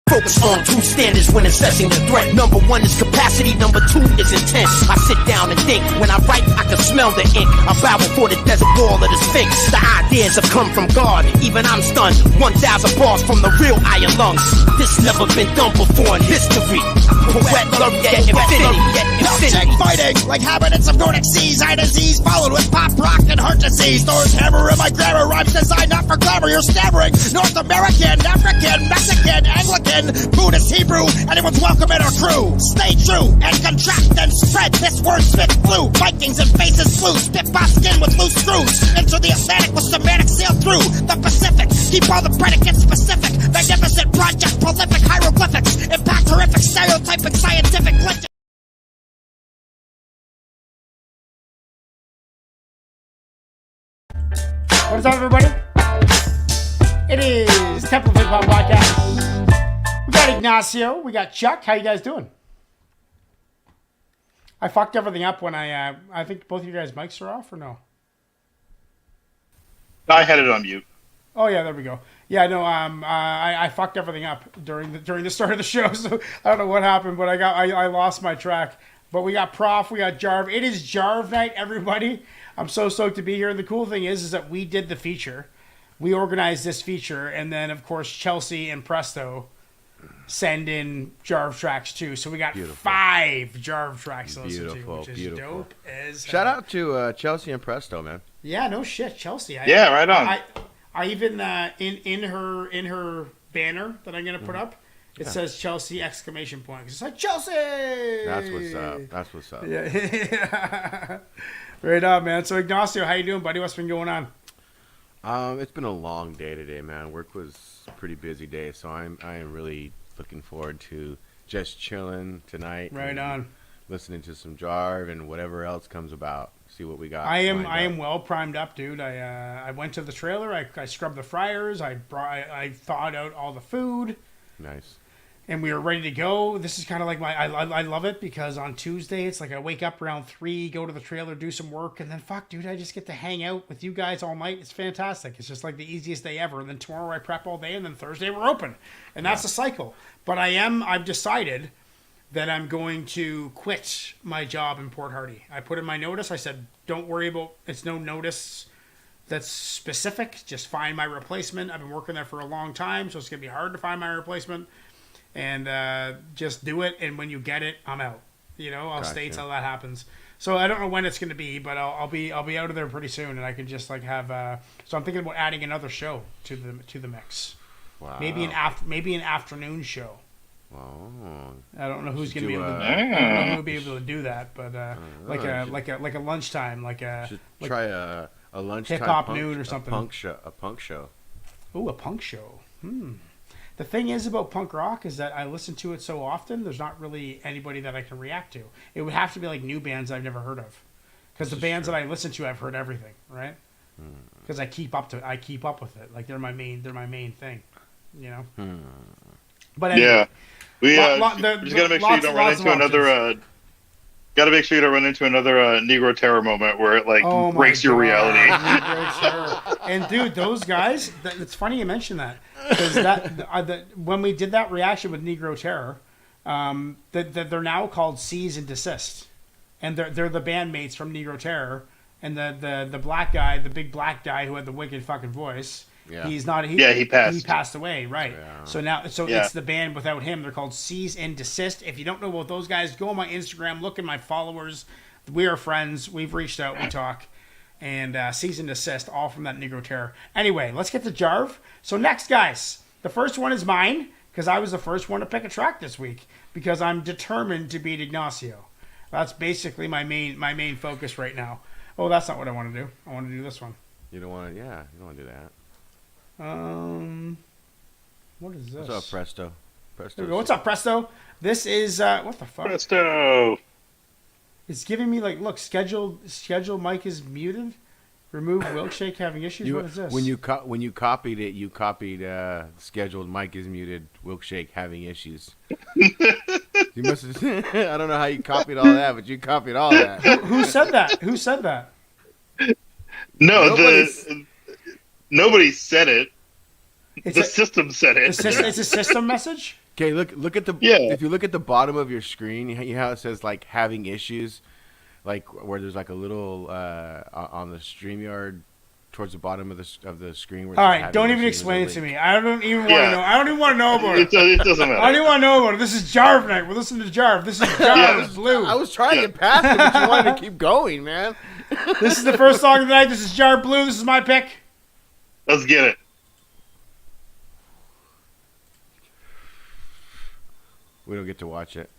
Focus on two standards when assessing the threat. Number one is capacity, number two is intent. I sit down and think. When I write, I can smell the ink. I bow before the desert wall of the Sphinx. The ideas have come from God, even I'm stunned. 1,000 bars from the real iron lungs. This never been done before in history. Poet laureate, infinity, Wilkshake fighting like habitants of Nordic seas. Eye disease followed with pop rock and heart disease. Thor's hammer in my grammar, rhymes designed not for glamour. You're stammering. North American, African, Mexican, Anglican, Buddhist, Hebrew, anyone's welcome in our crew. Stay true and contract and spread this wordsmith flew. Vikings and faces flew, spit by skin with loose screws. Into the Atlantic with semantic sail through the Pacific. Keep all the predicates specific. Magnificent project, prolific hieroglyphics. Impact horrific, stereotyping, scientific legend. What is up, everybody? It is Temple of Hip Hop Podcast. We got Ignacio. We got Chuck. How you guys doing? I fucked everything up when I think both of you guys' mics are off, or no? I had it on mute. Oh yeah, there we go. Yeah, no, I fucked everything up during the start of the show, so I don't know what happened, but I lost my track. But we got Prof, we got JARV. It is JARV night, everybody. I'm so stoked to be here. And the cool thing is that we did the feature. We organized this feature, and then of course Chelsea and Presto send in JARV tracks too. So we got 5 JARV tracks to listen to, which is dope as hell. Shout out to Chelsea and Presto, man. Yeah, no shit, Chelsea. Yeah, right on. I even in her banner that I'm gonna put up, it says Chelsea exclamation point. It's like Chelsea. That's what's up. That's what's up. Yeah. Right on, man. So Ignacio, how you doing, buddy? What's been going on? It's been a long day today, man. Work was a pretty busy day, so I am really looking forward to just chilling tonight. Right on. Listening to some JARV and whatever else comes about. See what we got. I am well primed up, dude. I went to the trailer. I scrubbed the fryers. I thawed out all the food. Nice. And we were ready to go. This is kind of like I love it because on Tuesday, it's like I wake up around 3, go to the trailer, do some work, and then fuck, dude, I just get to hang out with you guys all night. It's fantastic. It's just like the easiest day ever. And then tomorrow I prep all day, and then Thursday we're open. And that's the cycle. But I've decided that I'm going to quit my job in Port Hardy. I put in my notice. I said, don't worry about, it's no notice that's specific. Just find my replacement. I've been working there for a long time, so it's going to be hard to find my replacement. And just do it, and when you get it, I'm out. You know, I'll stay till that happens. So I don't know when it's going to be, but I'll be out of there pretty soon, and I can just like have. So I'm thinking about adding another show to the mix. Wow. Maybe an afternoon show. Wow. I don't know who's going to be able to. I don't know who will be able to do that, but like a lunchtime, try a lunchtime hip hop noon or something. A punk show. Ooh, a punk show. The thing is about punk rock is that I listen to it so often, there's not really anybody that I can react to. It would have to be like new bands I've never heard of. Because the bands that I listen to, I've heard everything, right? Because I keep up with it. Like they're my main thing, you know? But anyway, yeah. Just gotta make sure you don't run into another gotta make sure you don't run into another Negro Terror moment where it breaks your reality. Negro Terror. And dude, those guys, it's funny you mention that. Because when we did that reaction with Negro Terror, they're now called Cease and Desist, and they're the bandmates from Negro Terror, and the black guy, the big black guy who had the wicked fucking voice, he's not. He passed away, right? Yeah. So it's the band without him. They're called Cease and Desist. If you don't know about those guys, go on my Instagram, look at my followers. We are friends. We've reached out. We talk. And Cease and Desist, all from that Negro Terror. Anyway, let's get to JARV. So next, guys, the first one is mine, because I was the first one to pick a track this week, because I'm determined to beat Ignacio. That's basically my main focus right now. Oh, that's not what I want to do. I want to do this one. You don't want to, you don't want to do that. What is this? What's up, Presto? There we go. What's up, Presto? This is, what the fuck? Presto! It's giving me like, look, schedule mic is muted. Remove Wilkshake having issues. What is this? When you copied it, you copied scheduled mic is muted. Wilkshake having issues. You must have, I don't know how you copied all that, but you copied all that. Who said that? Who said that? No, nobody said it. The system said it. It's a system message. Okay, look at the. Yeah. If you look at the bottom of your screen, you know how it says like having issues, like where there's like a little on the StreamYard towards the bottom of the screen. Where all right, don't even explain it to me. I don't even want to know. I don't even want to know about it. It doesn't matter. I don't even want to know about it. This is JARV night. We're listening to JARV. This is JARV Blue. I was trying to get past it, but you wanted to keep going, man. This is the first song of the night. This is JARV Blue. This is my pick. Let's get it. We don't get to watch it.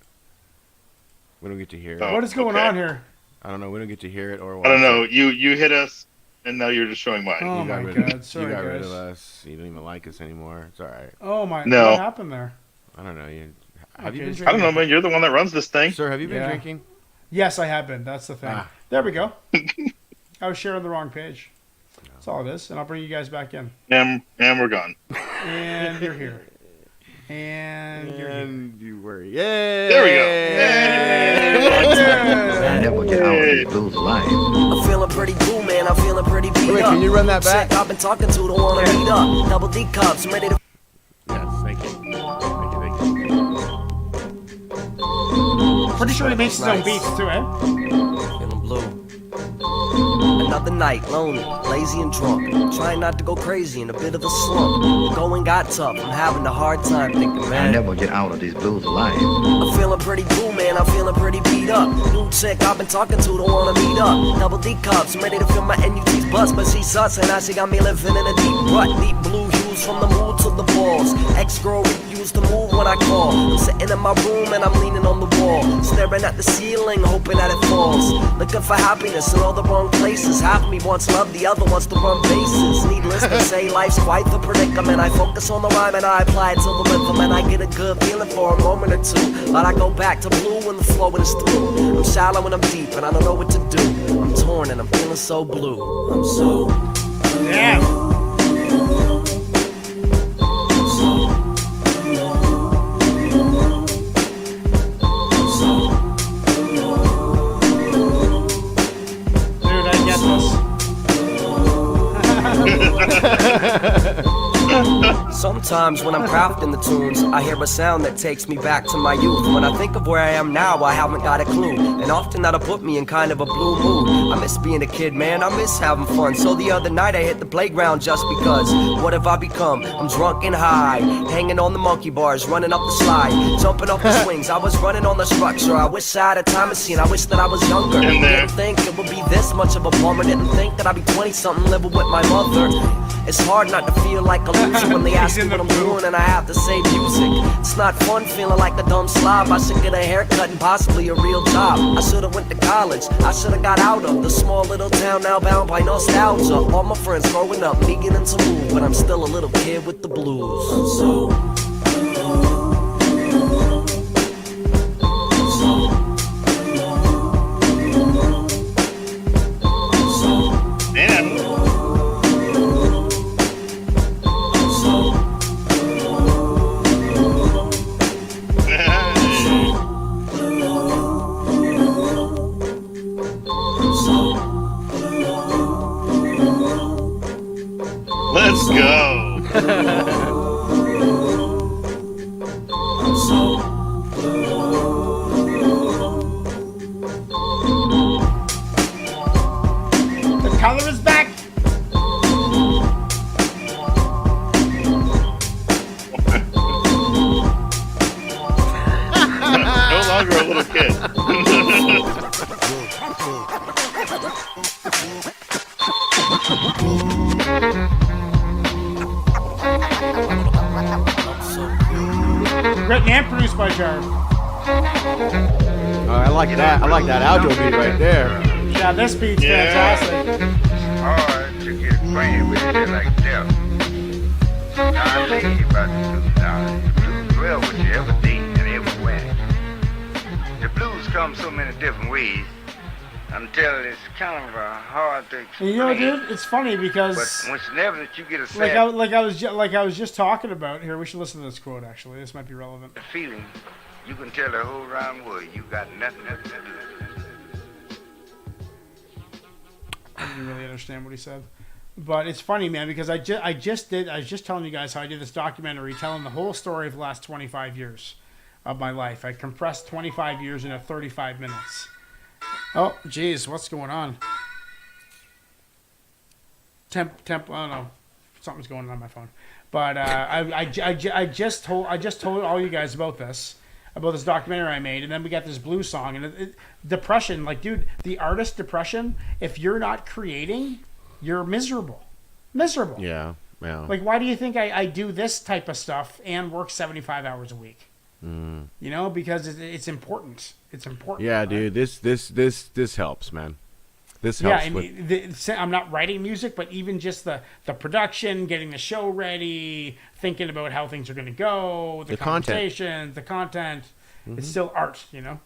We don't get to hear it. What is going on here? I don't know. We don't get to hear it or watch I don't know. it. You hit us, and now you're just showing mine. Oh, my God. Sorry, you got guys. rid of us. You don't even like us anymore. It's all right. Oh, my. No. What happened there? I don't know. Have you Okay, been drinking? I don't know, man. You're the one that runs this thing. Sir, have you been Yeah. drinking? Yes, I have been. That's the thing. There we go. I was sharing the wrong page. That's all it is. And I'll bring you guys back in. And we're gone. And you're here. And you're here. And you were. Yay! There we go. I never get out of these blues alive. I'm feeling pretty blue, man. I'm feeling pretty beat Wait, up. can you run that back? I've been talking to don't wanna meet up. Double D cups, ready to. Yes, thank you. Thank you. Pretty sure he makes his own beats too, eh? Feeling blue. Another night, lonely, lazy and drunk. Trying not to go crazy in a bit of a slump. The going got tough. I'm having a hard time thinking, I man. never get out of these blues alive. I'm feeling pretty blue, man. I'm feeling pretty beat up. New chick I've been talking to don't wanna meet up. Double D cups, ready to fill my NUT's bust, but she's sus and now she got me living in a deep rut. Deep blue hues from the mood to the balls. Ex-girl refused to move when I call. I'm sitting in my room and I'm leaning on the wall, staring at the ceiling, hoping that it falls. Looking for happiness in all the wrong places. Half of me wants love, the other wants to run bases. Needless to say, life's quite the predicament. I focus on the rhyme and I apply it to the rhythm, and I get a good feeling for a moment or two. But I go back to blue when the flow is through. I'm shallow and I'm deep and I don't know what to do. I'm torn and I'm feeling so blue. I'm so Yeah. Dude, I get this. Sometimes when I'm crafting the tunes, I hear a sound that takes me back to my youth. When I think of where I am now, I haven't got a clue. And often that'll put me in kind of a blue mood. I miss being a kid, man, I miss having fun. So the other night I hit the playground just because. What have I become? I'm drunk and high, hanging on the monkey bars, running up the slide, jumping off the swings. I was running on the structure. I wish I had a time machine. I wish that I was younger. Didn't think it would be this much of a bummer. Didn't think that I'd be 20-something living with my mother. It's hard not to feel like a loser when they ask me what I'm doing and I have to say music. It's not fun feeling like a dumb slob. I should get a haircut and possibly a real job. I should've went to college. I should've got out of the small little town now bound by nostalgia. All my friends growing up, me getting to move, but I'm still a little kid with the blues. So let's go. The color is back. No longer a little kid. Written and produced by JARV. I like that. I like that outro beat right there. Yeah, this beat's fantastic. Hard to get acquainted with it like death. I'm lazy about the blues now. The blues dwell with you every day and everywhere. The blues come so many different ways. Until it's kind of hard to explain. And you know, dude, it's funny because But whenever that you get a like sad I was just talking about here. We should listen to this quote. Actually, this might be relevant. feeling, you can tell the whole round world you got nothing to do. I didn't really understand what he said. But it's funny, man, because I was just telling you guys how I did this documentary telling the whole story of the last 25 years of my life. I compressed 25 years into 35 minutes. Oh, geez, what's going on? Oh no, something's going on my phone. But I just told all you guys about this documentary I made, and then we got this blues song and depression. Like, dude, the artist depression. If you're not creating, you're miserable. Yeah. Like, why do you think I do this type of stuff and work 75 hours a week? You know, because it's important. It's important. Yeah, right? dude. This helps, man. This helps. Yeah, I'm not writing music, but even just the production, getting the show ready, thinking about how things are going to go, the conversations, the content. It's still art, you know.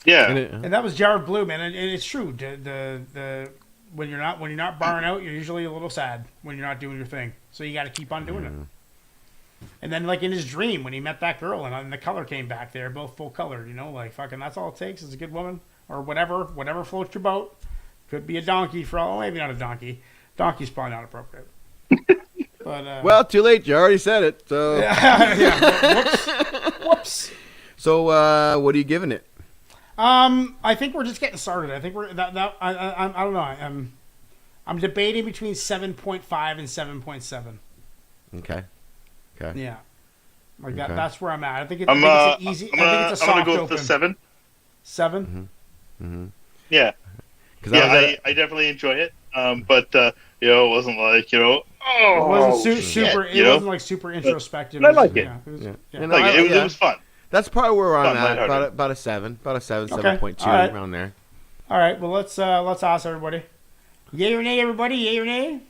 Yeah, and that was JARV Blue, man, and it's true. The when you're not barring out, you're usually a little sad when you're not doing your thing. So you got to keep on doing it. And then, like in his dream, when he met that girl and the color came back, they're both full colored. You know, like fucking. That's all it takes is a good woman. Or whatever floats your boat. Could be a donkey for all. Maybe not a donkey. Donkey's probably not appropriate. But well, too late. You already said it. So Whoops. So what are you giving it? I think we're just getting started. I think we're that. I don't know. I'm debating between 7.5 and 7.7. Okay. Yeah. Like that. That's where I'm at. I think it's easy. I'm gonna go with the 7. 7. Yeah. Yeah, I definitely enjoy it. But you know, it wasn't like, you know, it wasn't super. It wasn't like super introspective. I like it. Yeah, it was fun. That's probably where I'm at. About a 7, 7.2 right. around there. All right. Well, let's ask everybody. Yay or nay, everybody? Yay or nay?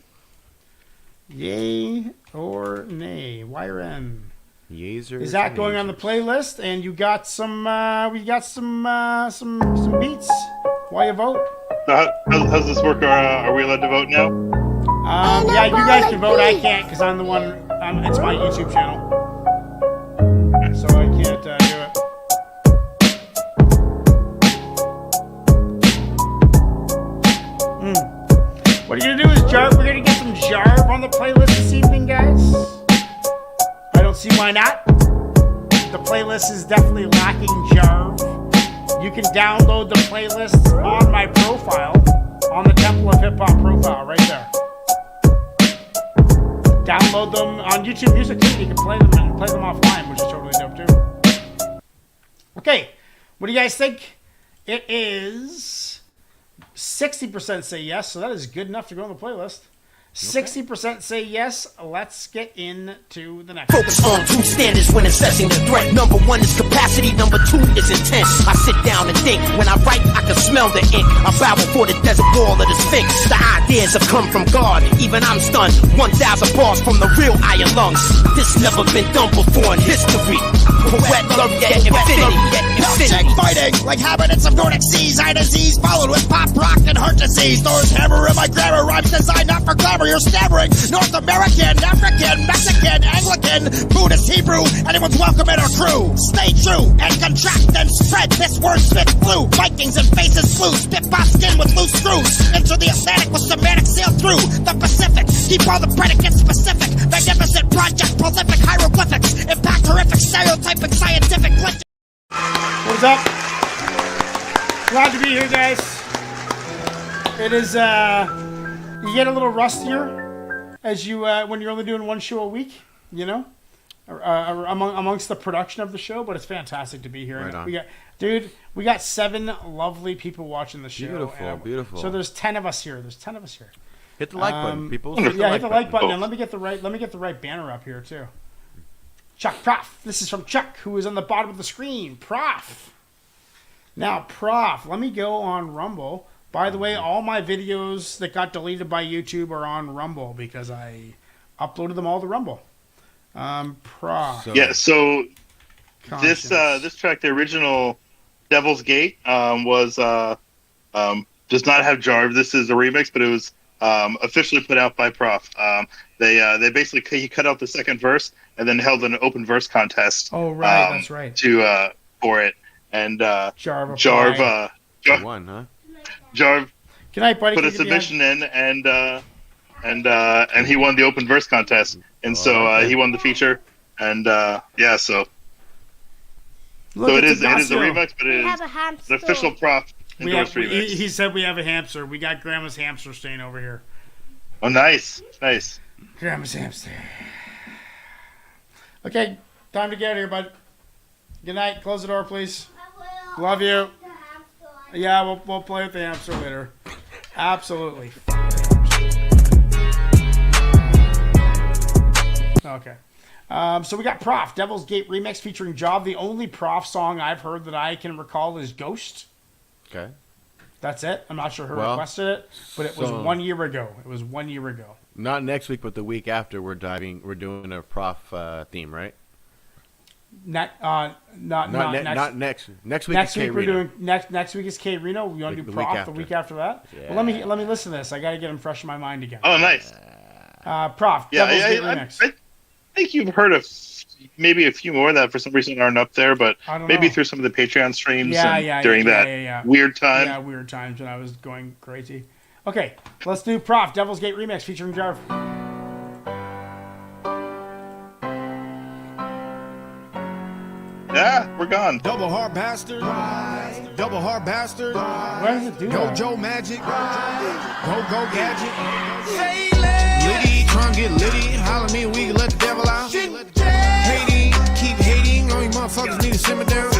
Yay or nay? YRN. Is that going on the playlist? And you got some. We got some beats. Why you vote? How's this work? Are we allowed to vote now? Yeah, you guys can vote. I can't because I'm the one. It's my YouTube channel, so I can't do it. What are you gonna do is JARV. We're gonna get some JARV on the playlist this evening, guys. I don't see why not. The playlist is definitely lacking JARV. You can download the playlist on my profile, on the Temple of Hip Hop profile, right there. Download them on YouTube Music too. You can play them offline, which is totally dope too. Okay, what do you guys think? It is 60% say yes, so that is good enough to go on the playlist. 60% say yes. Let's get into the next. Focus on two standards when assessing the threat. Number 1 is capacity, number 2 is intent. I sit down and think. When I write, I can smell the ink. I bow before the desert wall of the Sphinx. The ideas have come from God. Even I'm stunned. 1,000 bars from the real iron lungs. This never been done before in history. Poet laureate infinity. Wilkshake fighting like habitants of Nordic seas. Eye disease followed with pop rock and heart disease. Thor's hammer in my grammar. Rhymes designed not for glamour. You're stammering. North American, African, Mexican, Anglican, Buddhist, Hebrew. Anyone's welcome in our crew. Stay true and contract and spread. This word spits blue. Vikings and faces blue. Spit by skin with loose screws. Enter the Atlantic with semantic sail through the Pacific. Keep all the predicates specific. Magnificent project, prolific hieroglyphics. Impact horrific, stereotyping, scientific. What's up? Glad to be here, guys. It is you get a little rustier as you when you're only doing one show a week, you know, amongst the production of the show. But it's fantastic to be here. Right on. We got 7 lovely people watching the show. Beautiful. So there's 10 of us here. Hit the like button, people. Hit the like button, and let me get the right banner up here too. Chuck Prof. This is from Chuck, who is on the bottom of the screen. Prof. Now, Prof. Let me go on Rumble. By the way, all my videos that got deleted by YouTube are on Rumble because I uploaded them all to Rumble. Prof. So this track, the original Devil's Gate, was does not have JARV. This is a remix, but it was officially put out by Prof. They basically he cut out the second verse and then held an open verse contest. Oh right, that's right. For it, and JARV won, huh? JARV Good night, buddy. put a submission in, and and he won the open verse contest, and he won the feature, and so it is a remix, but it is an official Prof endorsed remix. He said we have a hamster. We got Grandma's hamster staying over here. Oh, nice. Grandma's hamster. Okay, time to get here, bud. Good night. Close the door, please. Love you. Yeah, we'll play with the hamster later. Absolutely. Okay. So we got Prof, Devil's Gate remix featuring JARV. The only Prof song I've heard that I can recall is Ghost. Okay. That's it. I'm not sure who requested it, but it was 1 year ago. Not next week, but the week after. We're doing a Prof theme, right? Not next. Next week is K Reno. We're doing next week is K Reno. We want to do Prof the week after that. Yeah. Well, let me listen to this. I got to get them fresh in my mind again. Oh, nice. Prof. Devil's Gate remix. I think you've heard of maybe a few more that for some reason aren't up there, but maybe through some of the Patreon streams during that weird time. Yeah, weird times when I was going crazy. Okay, let's do Prof, Devil's Gate remix featuring JARV. Yeah, we're gone. Double hard bastard. Double hard bastard. Where does it do Go that? Joe Magic. Go Gadget. Liddy, trying to get litty. Holler me, we can let the devil out. Hating, keep hating. All you motherfuckers need to simmer down.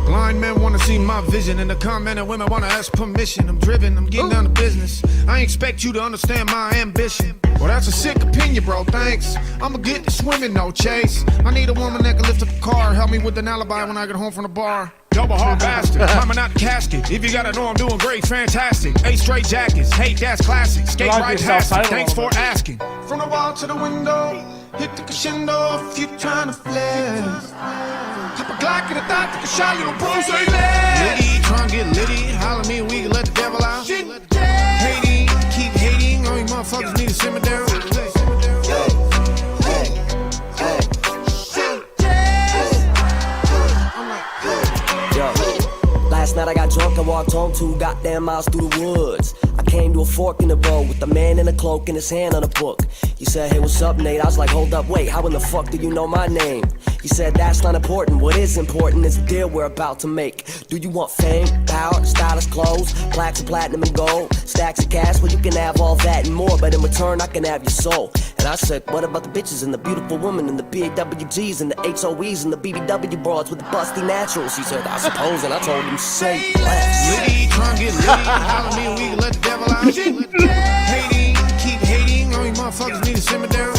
Blind men wanna see my vision, and the comment of women wanna ask permission. I'm driven, I'm getting down to business. I ain't expect you to understand my ambition. Well, that's a sick opinion, bro, thanks. I'ma get to swimming, no chase. I need a woman that can lift up a car, help me with an alibi when I get home from the bar. Double hard bastard, climbing out the casket. If you gotta know I'm doing great, fantastic. 8 straight jackets, hate that's classic. Skate right past it, thanks for asking. From the wall to the window, hit the crescendo if you trying to flex. Pop a Glock in the thought, take a shot, little bro, say that. Liddy, trying to get litty, holler me, we can let the devil out. Hating, keep hating, all you motherfuckers need to simmer down. Last night I got drunk and walked home 2 goddamn miles through the woods. I came to a fork in the road with a man in a cloak and his hand on a book. He said, hey, what's up, Nate? I was like, hold up, wait, how in the fuck do you know my name? He said, that's not important. What is important is the deal we're about to make. Do you want fame, power, stylish clothes, plaques of platinum and gold, stacks of cash? Well, you can have all that and more, but in return, I can have your soul. And I said, what about the bitches and the beautiful women and the BAWGs and the HOEs and the BBW broads with the busty naturals? He said, I suppose, and I told him, say less. Liddy, trying to get litty, holler me, we can let the devil out. Hating, keep hating, all you motherfuckers need to simmer down.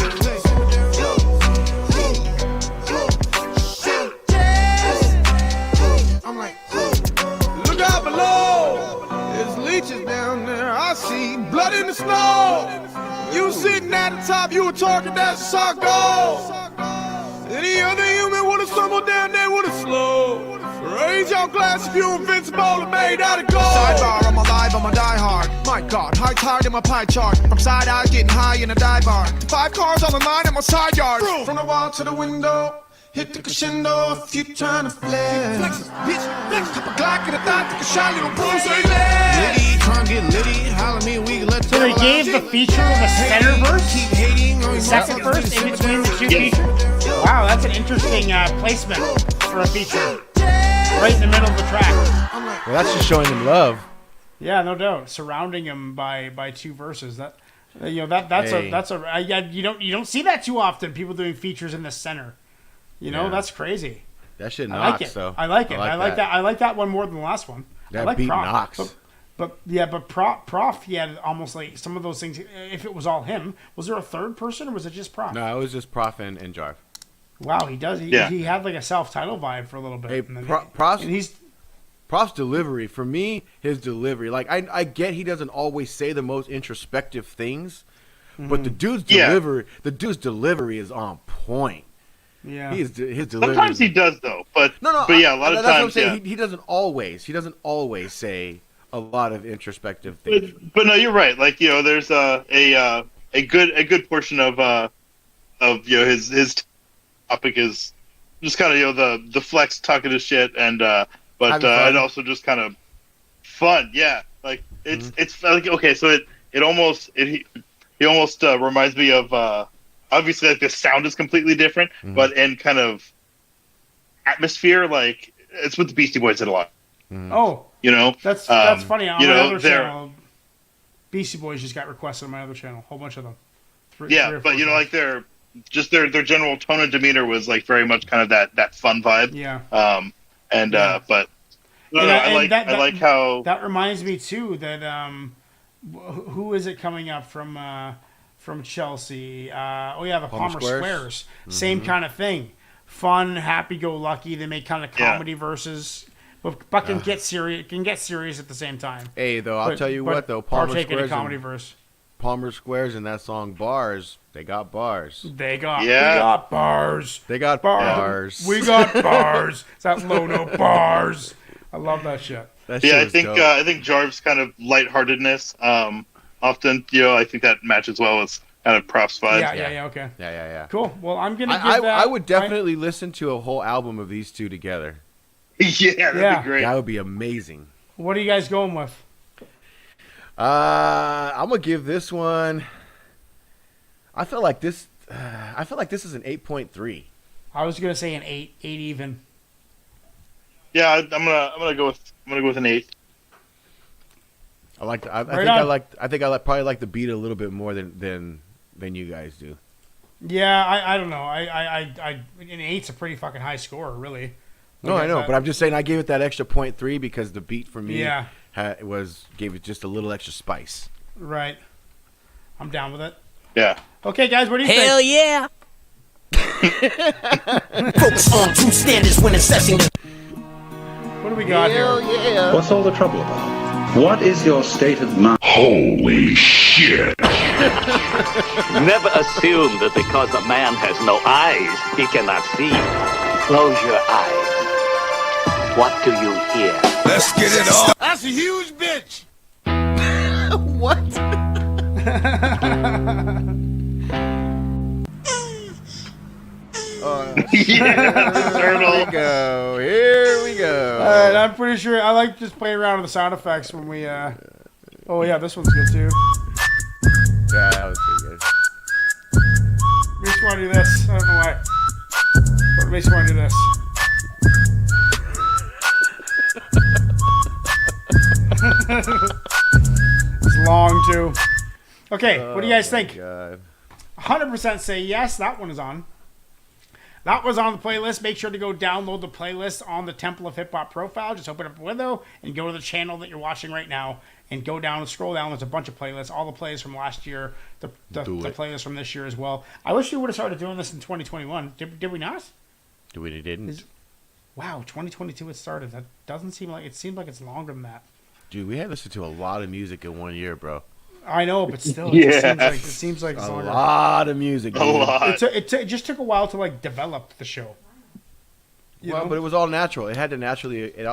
I'm like, look out below, there's leeches down there, I see blood in the snow. You sitting at the top, you were talking, that's how it goes. Any other human would've stumbled down there, would've slowed. Raise your glass if you invincible and made out of gold. Sidebar, I'm alive, I'm a diehard. My God, high tired in my pie chart. From side eye, getting high in a dive bar. 5 cars on the line in my side yard. From the wall to the window, hit the crescendo if you tryna flex. Flex, bitch, flex. Pop a Glock in the thought, take a shot, little bro, say that. Liddy, tryna get litty, holler me, we can let the So they gave the feature of a center verse, keep hating, the second verse in between the 2 features. Wow, that's an interesting placement for a feature. Right in the middle of the track. Well, that's just showing him love. Yeah, no doubt. Surrounding him by 2 verses. That's you don't see that too often. People doing features in the center. That's crazy. That shit I like knocks, it. though. I like it. I like that. I like that one more than the last one. That I like beat Prof. knocks. But Prof, he had almost like some of those things. If it was all him, was there a third person or was it just Prof? No, it was just Prof and JARV. Wow, he does. He had like a self-title vibe for a little bit. Hey, Prof's delivery, for me, his delivery. Like, I get he doesn't always say the most introspective things, but the dude's delivery is on point. Yeah, his delivery. Sometimes he does though, but a lot of that's times what I'm saying. He doesn't always say a lot of introspective things. But no, you're right. Like there's a good portion of his topic is just kind of the flex talking to shit and and also just kind of fun. Yeah, like it's like okay, so he almost reminds me of obviously like the sound is completely different, but in kind of atmosphere, like it's what the Beastie Boys did a lot. Oh, that's funny. On my other channel, Beastie Boys just got requested on my other channel. A whole bunch of them. Three or four like their general tone and demeanor was like very much kind of that fun vibe. Yeah. But I like how that reminds me too that who is it coming up from Chelsea? The Palmer Squares. Same kind of thing. Fun, happy-go-lucky. They make kind of comedy verses, but can get serious at the same time. Hey, though, I'll tell you what, though, Palmer Squares, comedy verse. Palmer Squares in that song Bars, they got bars. We got bars. They got bars. We got bars. It's that low-no bars. I love that shit. That shit I think JARV's kind of lightheartedness. Often, I think that matches well with kind of props vibe. Yeah. Okay. Yeah. Cool. Well, I'm gonna give that. I would definitely listen to a whole album of these two together. Yeah, that'd be great. That would be amazing. What are you guys going with? I'm gonna give this one. I feel like this is an 8.3. I was gonna say an 8 even. Yeah, I'm gonna go with an 8. I probably like the beat a little bit more than you guys do. Yeah, I don't know. An 8's a pretty fucking high score, really. No, I know, but I'm just saying I gave it that extra 0.3 because the beat for me gave it just a little extra spice. Right. I'm down with it. Yeah. Okay, guys, what do you think? Hell yeah. Focus on true standards when assessing the... What do we got here? Yeah. What's all the trouble about? What is your state of mind? Holy shit. Never assume that because a man has no eyes, he cannot see. Close your eyes. What do you hear? Let's get it on. That's a huge bitch. What? Here we go. All right, I'm pretty sure I like just playing around with the sound effects when we. Oh yeah, this one's good too. Yeah, that was pretty good. We just want to do this. I don't know why. But we just want to do this. It's long too. Okay, what do you guys think? God. 100% say yes. That one is on. That was on the playlist. Make sure to go download the playlist on the Temple of Hip Hop profile. Just open up a window and go to the channel that you're watching right now and go down and scroll down. There's a bunch of playlists, all the playlists from last year, the playlist from this year as well. I wish we would have started doing this in 2021. Did we not? We didn't. Wow, 2022 it started. That doesn't seem like it seemed like it's longer than that. Dude, we had listened to a lot of music in 1 year, bro. I know, but still, it seems like it's a longer. lot of music. Dude. A lot. It just took a while to develop the show. But it was all natural. It all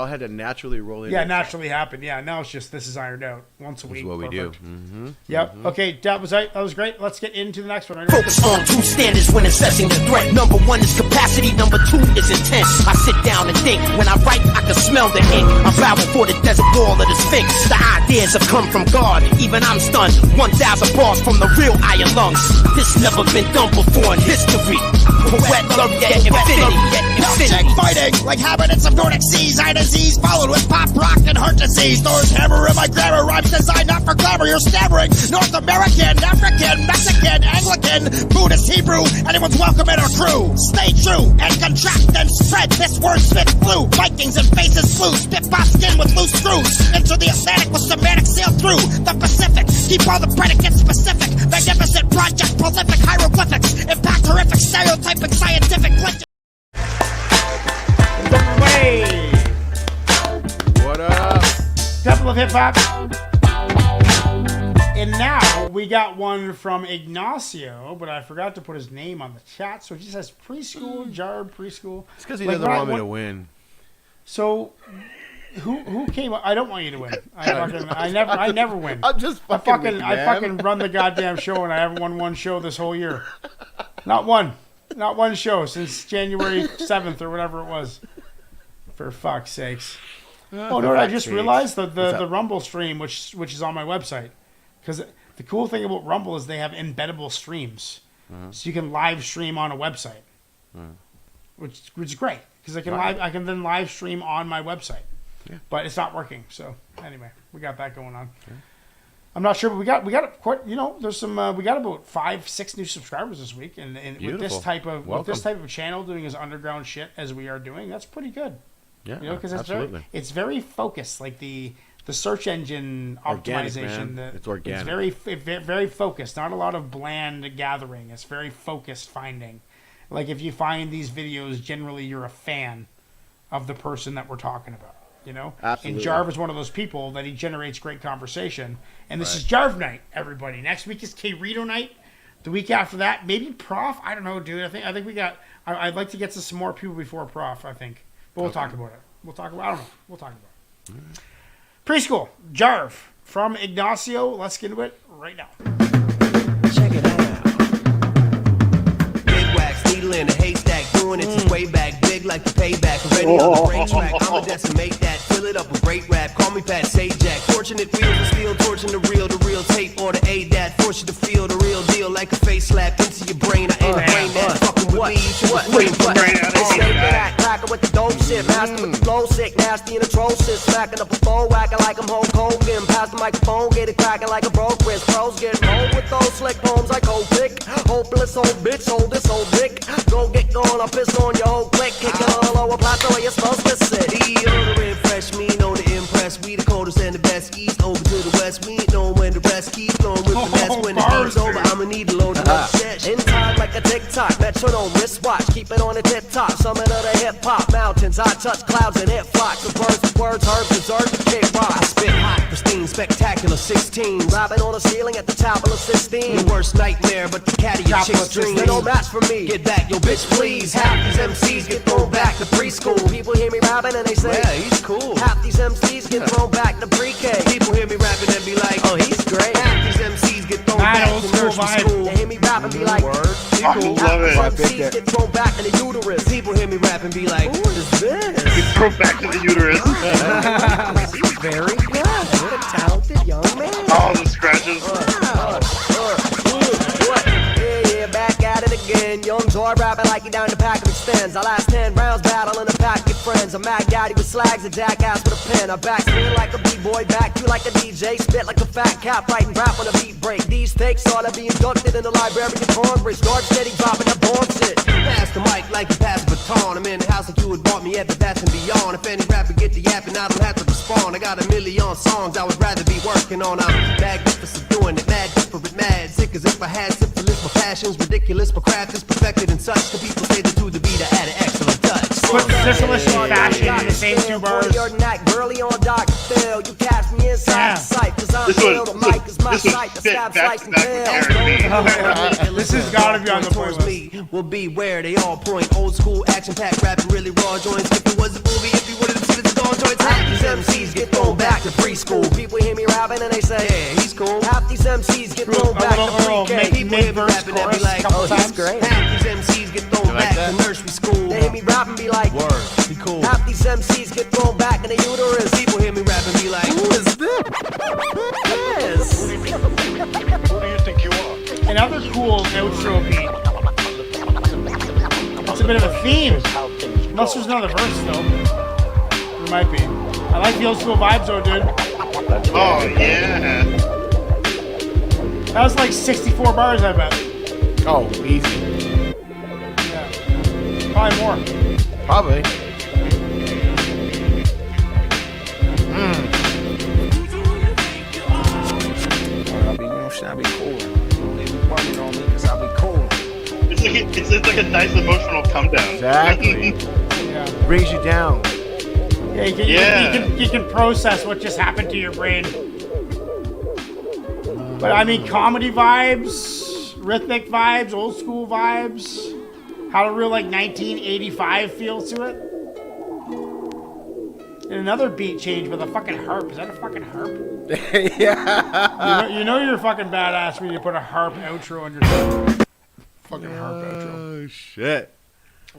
had to naturally roll in. Yeah, naturally happen. Yeah, now it's just this is ironed out once a week. That's what we do. Mm-hmm. Yep. Mm-hmm. Okay, that was great. Let's get into the next one. Right? Focus on true standards when assessing the threat. Number 1 is capacity. Number 2 is intent. I sit down and think. When I write, I can smell the ink. I bow before the desert wall of the Sphinx. The ideas have come from God. Even I'm stunned. 1,000 bars from the real iron lungs. This never been done before in history. Poet love yet infinity. Wilkshake fighting like habitants of Nordic seas. Eye disease followed with pop rock and heart disease. Thor's hammer in my grammar. Rhymes designed not for glamour. You're stammering. North American, African, Mexican, Anglican, Buddhist, Hebrew. Anyone's welcome in our crew. Stay true and contract and spread. This word spit flu. Vikings and faces flew. Spit pop skin with loose screws. Into the Atlantic with semantic sail through the Pacific. Keep all the predicates specific. Magnificent project, prolific hieroglyphics. Impact horrific, stereotypic, scientific glitches. Way. What up? Temple of Hip Hop. And now we got one from Ignacio, but I forgot to put his name on the chat, so it just says preschool, JARV preschool. It's because he doesn't want me to win. So, who came up? I don't want you to win. I never win. I'm just fucking I fucking run the goddamn show, and I haven't won one show this whole year. Not one. Not one show since January 7th or whatever it was. For fuck's sakes. Oh, no, I just realized the Rumble stream, which is on my website. Because the cool thing about Rumble is they have embeddable streams. So you can live stream on a website. Which is great. Because I can then live stream on my website. Yeah. But it's not working. So anyway, we got that going on. Yeah. I'm not sure, but we got quite, there's some we got about 5-6 new subscribers this week, and with this type of channel doing as underground shit as we are doing, that's pretty good. Yeah, because it's very focused, like the search engine optimization. It's organic. It's very focused. Not a lot of bland gathering. It's very focused finding. Like if you find these videos, generally you're a fan of the person that we're talking about. Absolutely. And JARV is one of those people that he generates great conversation. And this is JARV night, everybody. Next week is K-Rito night. The week after that, maybe Prof. I don't know, dude. I think we got. I'd like to get to some more people before Prof. I think, but we'll talk about it. I don't know. We'll talk about it. Preschool JARV from Ignacio. Let's get into it right now. Check it out. Big wax, needle in a haystack, doing it since way back. Big like the payback, already on the racetrack. I'ma decimate that, fill it up with great rap. Call me Pat Sajak. Fortunate wheels of steel, torching the real tape or the A-dat. Force you to feel the real deal like a face slap into your brain. I ain't a brain that fucking with me. Cracker with the dope shit, master with the flow sick, nasty and atrocious. Smacking up a flow, whacking like I'm Hulk Hogan. Pass the microphone, get it cracking like a broke wrist. Pros get rolled with those slick poems like old dick. Hopeless old bitch, hold this old dick. Go get going, I'll piss on your whole clique. Kicking all over plateau where you're supposed to sit. Deodorant fresh, me know to impress. We the coldest and the best. East over to the west, we ain't knowing when the rest keep flowing with the mess. When the game's over, I'ma need a load of set. In time like a tick-tock, metronome wristwatch. Keep it on the tip-top, summit of the hip-hop mountains. I touch clouds and hit flocks of birds with words heard berserk and kick rock. I spit hot, pristine, spectacular 16. Rapping on the ceiling at the top of the 16. Your worst nightmare, but the cat of your chick's dream. No match for me. Get back, yo bitch, please. Half these MCs get thrown back to preschool. People hear me rapping and they say, yeah, he's cool. Half these MCs get thrown back to pre-K. People hear me rapping and be like, oh, he's great. Half these MCs get thrown back to nursery school. They hear me rap and be like, word. Half these MCs get thrown back in the uterus. People hear me rap and be like, what is this? Get thrown back to the uterus. Very good. What a talented young man. Oh, the scratches. Yeah, back at it again. Young Joy rapping like he down the pack of extends. I last 10 rounds battling a pack of friends. A mad daddy with slags, a jackass with a pen. I backspin like a b-boy, back you like a DJ. Spit like a fat cat, fighting rap on a beat break. These takes ought to be inducted in the Library of Congress. Guard steady dropping that bomb shit. Pass the mic like you pass a baton. I'm in the house like you would bought me at the that's and beyond. If any rapper get the yapping, I don't have to respond. I got a million songs I would rather be working on. I'm magnificent doing it, mad different, mad sick as if I had syphilis. My passion's ridiculous, my craft is perfected and such. The people say that to the beat I add an excellent touch. Put syphilis and fashion in the same two bars. Burly on Dr. Phil, you catch me inside the sight. Cause I'm real, the mic is my sight. The stab, slice, and tail. This has got to be on the playlist. Will be where they all point. Old school, action-packed, rapping really raw joints. If it was a movie, if you wanted to see the Dawn joints. Half these MCs get thrown back to preschool. People hear me rapping and they say, yeah, he's cool. Half these MCs get thrown back to pre-K. People hear me rapping and be like, oh, he's great. Half these MCs get thrown back to nursery school. They hear me rap and be like, word, he cool. Half these MCs get thrown back in the uterus. People hear me rap and be like, who is this? Yes. Who do you think you are? Another cool outro beat. It's a bit of a theme. Unless there's another verse, though. There might be. I like the old school vibes, though, dude. Oh, yeah. That was like 64 bars, I bet. Oh, easy. Yeah. Probably more. Probably. I'll be cool. They be bumming on me because I'll be cool. It's like a nice emotional come down. Exactly. Yeah. Brings you down. Yeah, you can process what just happened to your brain. But I mean, comedy vibes, rhythmic vibes, old school vibes. Had a real like 1985 feel to it. And another beat change with a fucking harp. Is that a fucking harp? Yeah. You know you're fucking badass when you put a harp outro on your song. Fucking harp outro. Oh, shit.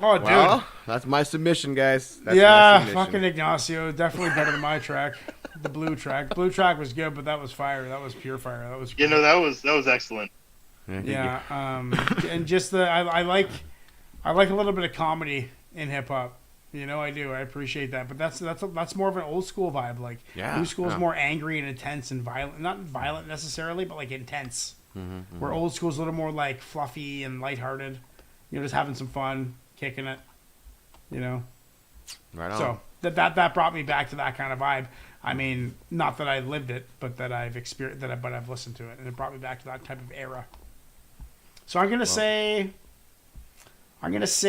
Oh, dude. Well, that's my submission, guys. That's yeah, my submission. fucking Ignacio. Definitely better than my track. The blue track. Blue track was good, but that was fire. That was pure fire. That was great. that was excellent. Yeah, and just I like a little bit of comedy in hip hop. I do. I appreciate that. But that's more of an old school vibe. Like new school is more angry and intense and violent. Not violent necessarily, but like intense. Where old school is a little more like fluffy and lighthearted. Just having some fun, kicking it. Right on. So that brought me back to that kind of vibe. I mean, not that I lived it, but that I've experienced but I've listened to it, and it brought me back to that type of era. So I'm gonna say it's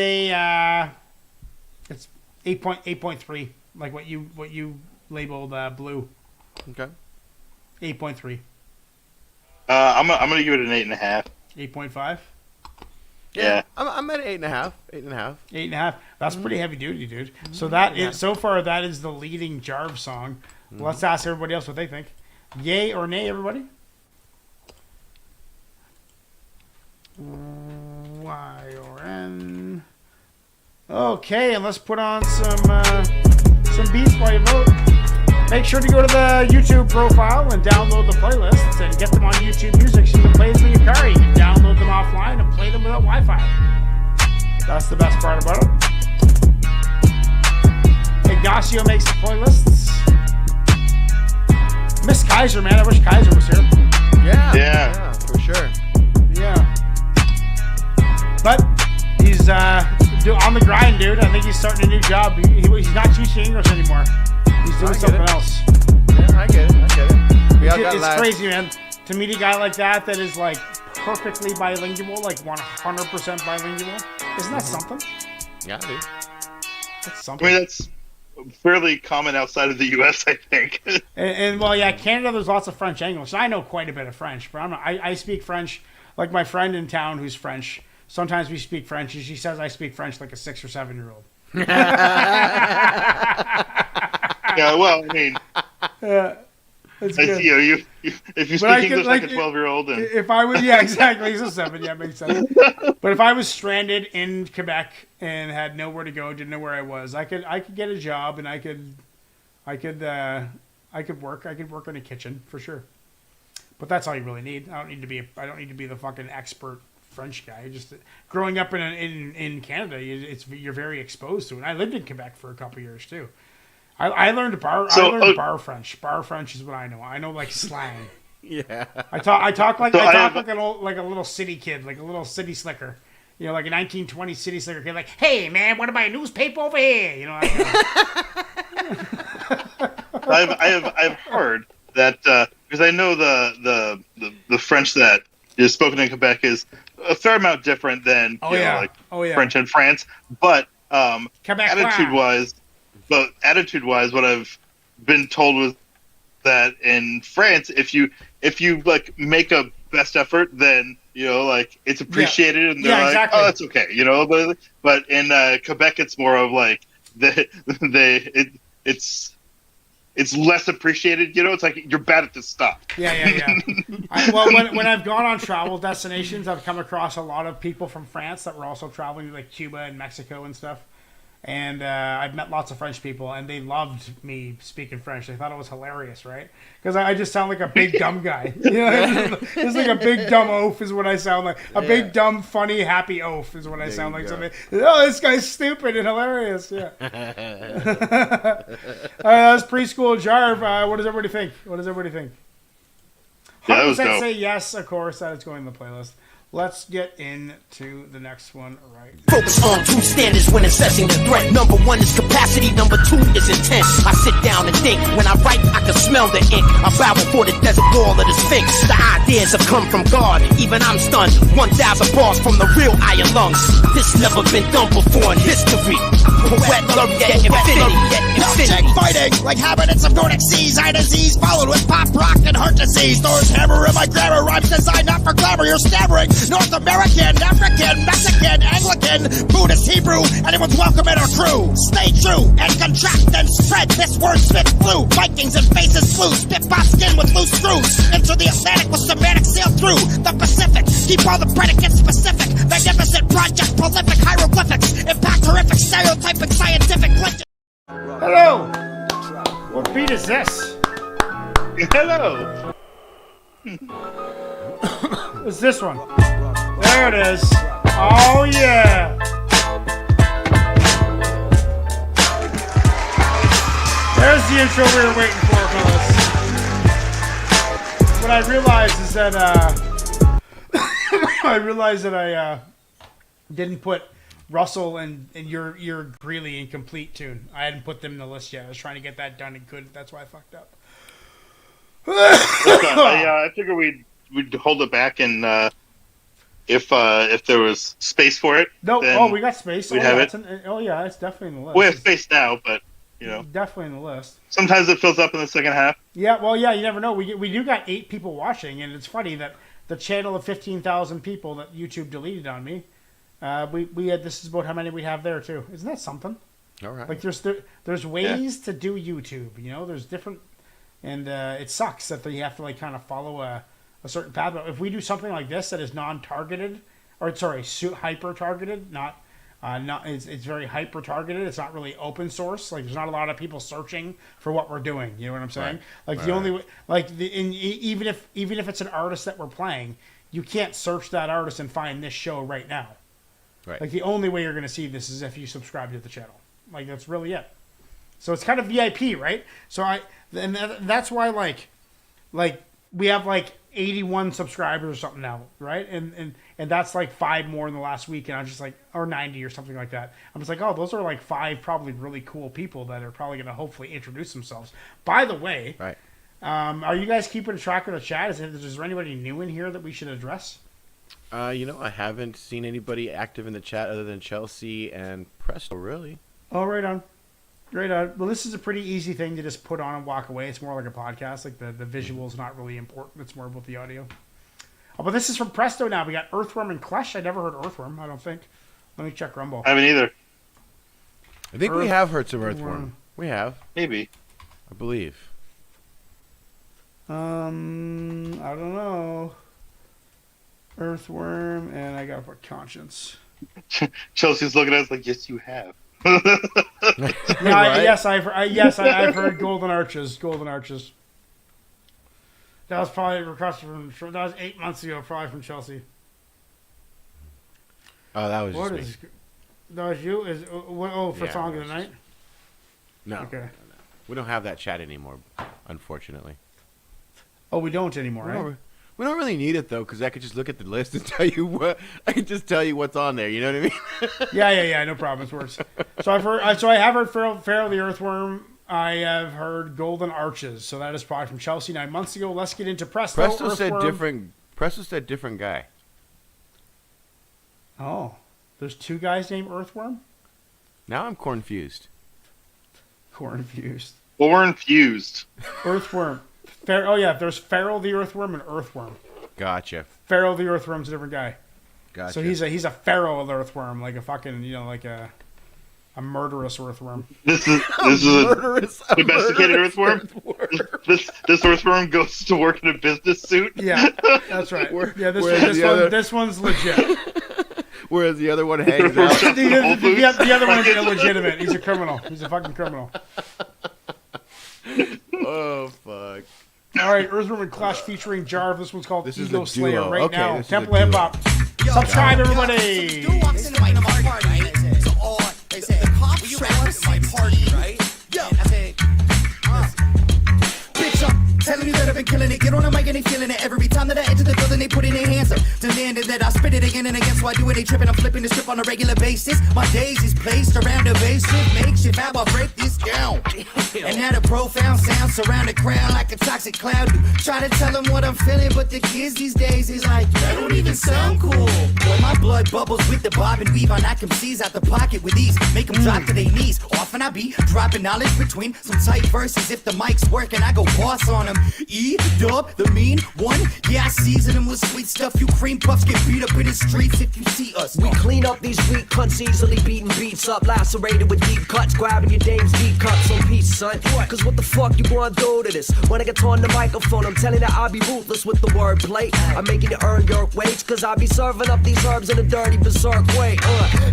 8.3, like what you labeled blue. Okay. 8.3. I'm gonna give it an 8.5. 8.5. Yeah. I'm at 8.5. 8.5. 8.5. That's pretty heavy duty, dude. So that is so far that is the leading JARV song. Let's ask everybody else what they think. Yay or nay, everybody? Y or N. Okay, and let's put on some beats while you vote. Make sure to go to the YouTube profile and download the playlists and get them on YouTube Music so you can play them in your car. You can download them offline and play them without Wi-Fi. That's the best part about it. Ignacio makes the playlists. Miss Kaiser, man. I wish Kaiser was here. Yeah, for sure. Yeah. But he's on the grind, dude. I think he's starting a new job. He's not teaching English anymore. He's doing something else. Yeah, I get it. It's crazy, man. To meet a guy like that is like perfectly bilingual, like 100% bilingual. Isn't that something? Yeah, dude. That's something. I mean, that's fairly common outside of the U.S., I think. and well, yeah, Canada, there's lots of French English. I know quite a bit of French, but I speak French. Like my friend in town who's French, sometimes we speak French, and she says I speak French like a 6 or 7 year old. Yeah, well, I mean, it's good. If you speak English like a 12-year-old, and if I was, yeah, exactly, he's a 7, yeah, makes sense. But if I was stranded in Quebec and had nowhere to go, didn't know where I was, I could get a job and I could work in a kitchen for sure. But that's all you really need. I don't need to be the fucking expert French guy. Just growing up in Canada, you're very exposed to it. I lived in Quebec for a couple years too. I learned bar French. Bar French is what I know. I know like slang. Yeah. I talk like a little city kid, like a little city slicker. Like a 1920 city slicker kid. Like, hey man, what about a newspaper over here? I've heard that because I know the French that is spoken in Quebec is a fair amount different than French in France, but attitude-wise, what I've been told was that in France, if you like make a best effort, then it's appreciated, and they're like, exactly. oh, that's okay, But in Quebec, it's more of like it's less appreciated, It's like you're bad at this stuff. Yeah. When I've gone on travel destinations, I've come across a lot of people from France that were also traveling, like Cuba and Mexico and stuff. And I've met lots of French people, and they loved me speaking French. They thought it was hilarious, right? Because I just sound like a big dumb guy. It's like a big dumb oaf is what I sound like. A big dumb, funny, happy oaf is what I sound like. So this guy's stupid and hilarious. Yeah. That's preschool JARV. What does everybody think? 100% say yes, of course, that it's going in the playlist. Let's get into the next one right now. Focus on two standards when assessing the threat. Number one is capacity, number two is intent. I sit down and think. When I write, I can smell the ink. I bow before the desert wall of the Sphinx. The ideas have come from God. Even I'm stunned. 1,000 bars from the real iron lungs. This never been done before in history. Poet laureate infinity. Wilkshake fighting like habitants of Nordic seas. Eye disease followed with pop rock and heart disease. Thor's hammer in my grammar. Rhymes designed not for glamour. You're stammering. North American, African, Mexican, Anglican, Buddhist, Hebrew, anyone's welcome in our crew. Stay true and contract and spread this word spit flu. Vikings and faces flew, spit by skin with loose screws. Into the Atlantic with semantic sail through the Pacific. Keep all the predicates specific. magnificent project, prolific hieroglyphics, impact horrific, stereotyping, scientific legend. Hello! What beat is this? Hello! It's this one. There it is. Oh, yeah! There's the intro we were waiting for, fellas. What I realized is that, I didn't put Russell and your Greeley in complete tune. I hadn't put them in the list yet. I was trying to get that done and couldn't. That's why I fucked up. I figured we'd hold it back, and if there was space for it, no. We got space. We'd have it. It's definitely in the list. We have space now, but definitely in the list. Sometimes it fills up in the second half. Yeah, you never know. We do got 8 people watching, and it's funny that the channel of 15,000 people that YouTube deleted on me. We had, this is about how many we have there too. Isn't that something? All right. Like there's ways to do YouTube. There's different, and it sucks that you have to like kind of follow a certain path. But if we do something like this that is non-targeted, or hyper-targeted, it's very hyper-targeted. It's not really open source. Like there's not a lot of people searching for what we're doing. You know what I'm saying? Right. Like the only way, even if it's an artist that we're playing, you can't search that artist and find this show right now. Right. Like the only way you're going to see this is if you subscribe to the channel. Like that's really it. So it's kind of VIP, right? So that's why like we have like 81 subscribers or something now, right? And that's like 5 more in the last week, and I'm just like, or 90 or something like that. I'm just like, oh, those are like 5 probably really cool people that are probably going to hopefully introduce themselves. By the way, right. Are you guys keeping track of the chat? Is there anybody new in here that we should address? I haven't seen anybody active in the chat other than Chelsea and Presto, really. Oh, right on. Right on. Well, this is a pretty easy thing to just put on and walk away. It's more like a podcast. Like the visual's not really important. It's more about the audio. Oh, but this is from Presto now. We got Earthworm and Klesh. I never heard Earthworm, I don't think. Let me check Rumble. I haven't either. I think we have heard some Earthworm. We have. Maybe. I believe. I don't know. Earthworm, and I gotta put Conscience. Chelsea's looking at us like, yes, you have. Right? I've heard Golden Arches. Golden Arches. That was probably requested from. That was 8 months ago, probably from Chelsea. Oh, that was just me. That was you? For Song of the Night? No. Okay. No. We don't have that chat anymore, unfortunately. Oh, we don't anymore, right? We don't really need it though, because I could just look at the list and tell you what. I can just tell you what's on there. You know what I mean? Yeah. No problem. It works. So I have heard Pharaoh the Earthworm. I have heard Golden Arches. So that is probably from Chelsea 9 months ago. Let's get into Presto. Presto said different guy. Oh, there's 2 guys named Earthworm. Now I'm confused. Confused. Or infused. Earthworm. There's Pharaoh the Earthworm and Earthworm. Gotcha. Pharaoh the Earthworm's a different guy. Gotcha. So he's a Pharaoh of the Earthworm, like a fucking, like a murderous Earthworm. This is a domesticated Earthworm. This Earthworm goes to work in a business suit. Yeah, that's right. This one's legit. Whereas the other one hangs out. The other one is illegitimate. He's a criminal. He's a fucking criminal. Oh, fuck. All right, Earthworm and Clash featuring JARV. This one's called Ego Slayer duo. right now. Temple Hip Hop. Subscribe, everybody. Telling you that I've been killing it. Get on the mic and they feeling it. Every time that I enter the building, they putting their hands up. Demanding that I spit it again and again. So I do it, they tripping. I'm flipping the script on a regular basis. My days is placed around a basic makeshift. How I break this down. And now the profound sound surround the crowd like a toxic cloud. Try to tell them what I'm feeling, but the kids these days is like, that don't even sound cool. Boy, my blood bubbles with the bob and weave. I knock MCs out the pocket with ease. Make them drop to their knees. Often I be dropping knowledge between some tight verses. If the mic's working, I go boss on them. E-dub, the mean one. Yeah, I seize seasoning with sweet stuff. You cream puffs get beat up in the streets if you see us. We clean up these weak cunts, easily beating beats up, lacerated with deep cuts, grabbing your dame's deep cups on peace, son. Cause what the fuck you gonna do to this? When I get on the microphone, I'm telling that I'll be ruthless with the wordplay. I'm making you earn your wage, cause I'll be serving up these herbs in a dirty berserk way.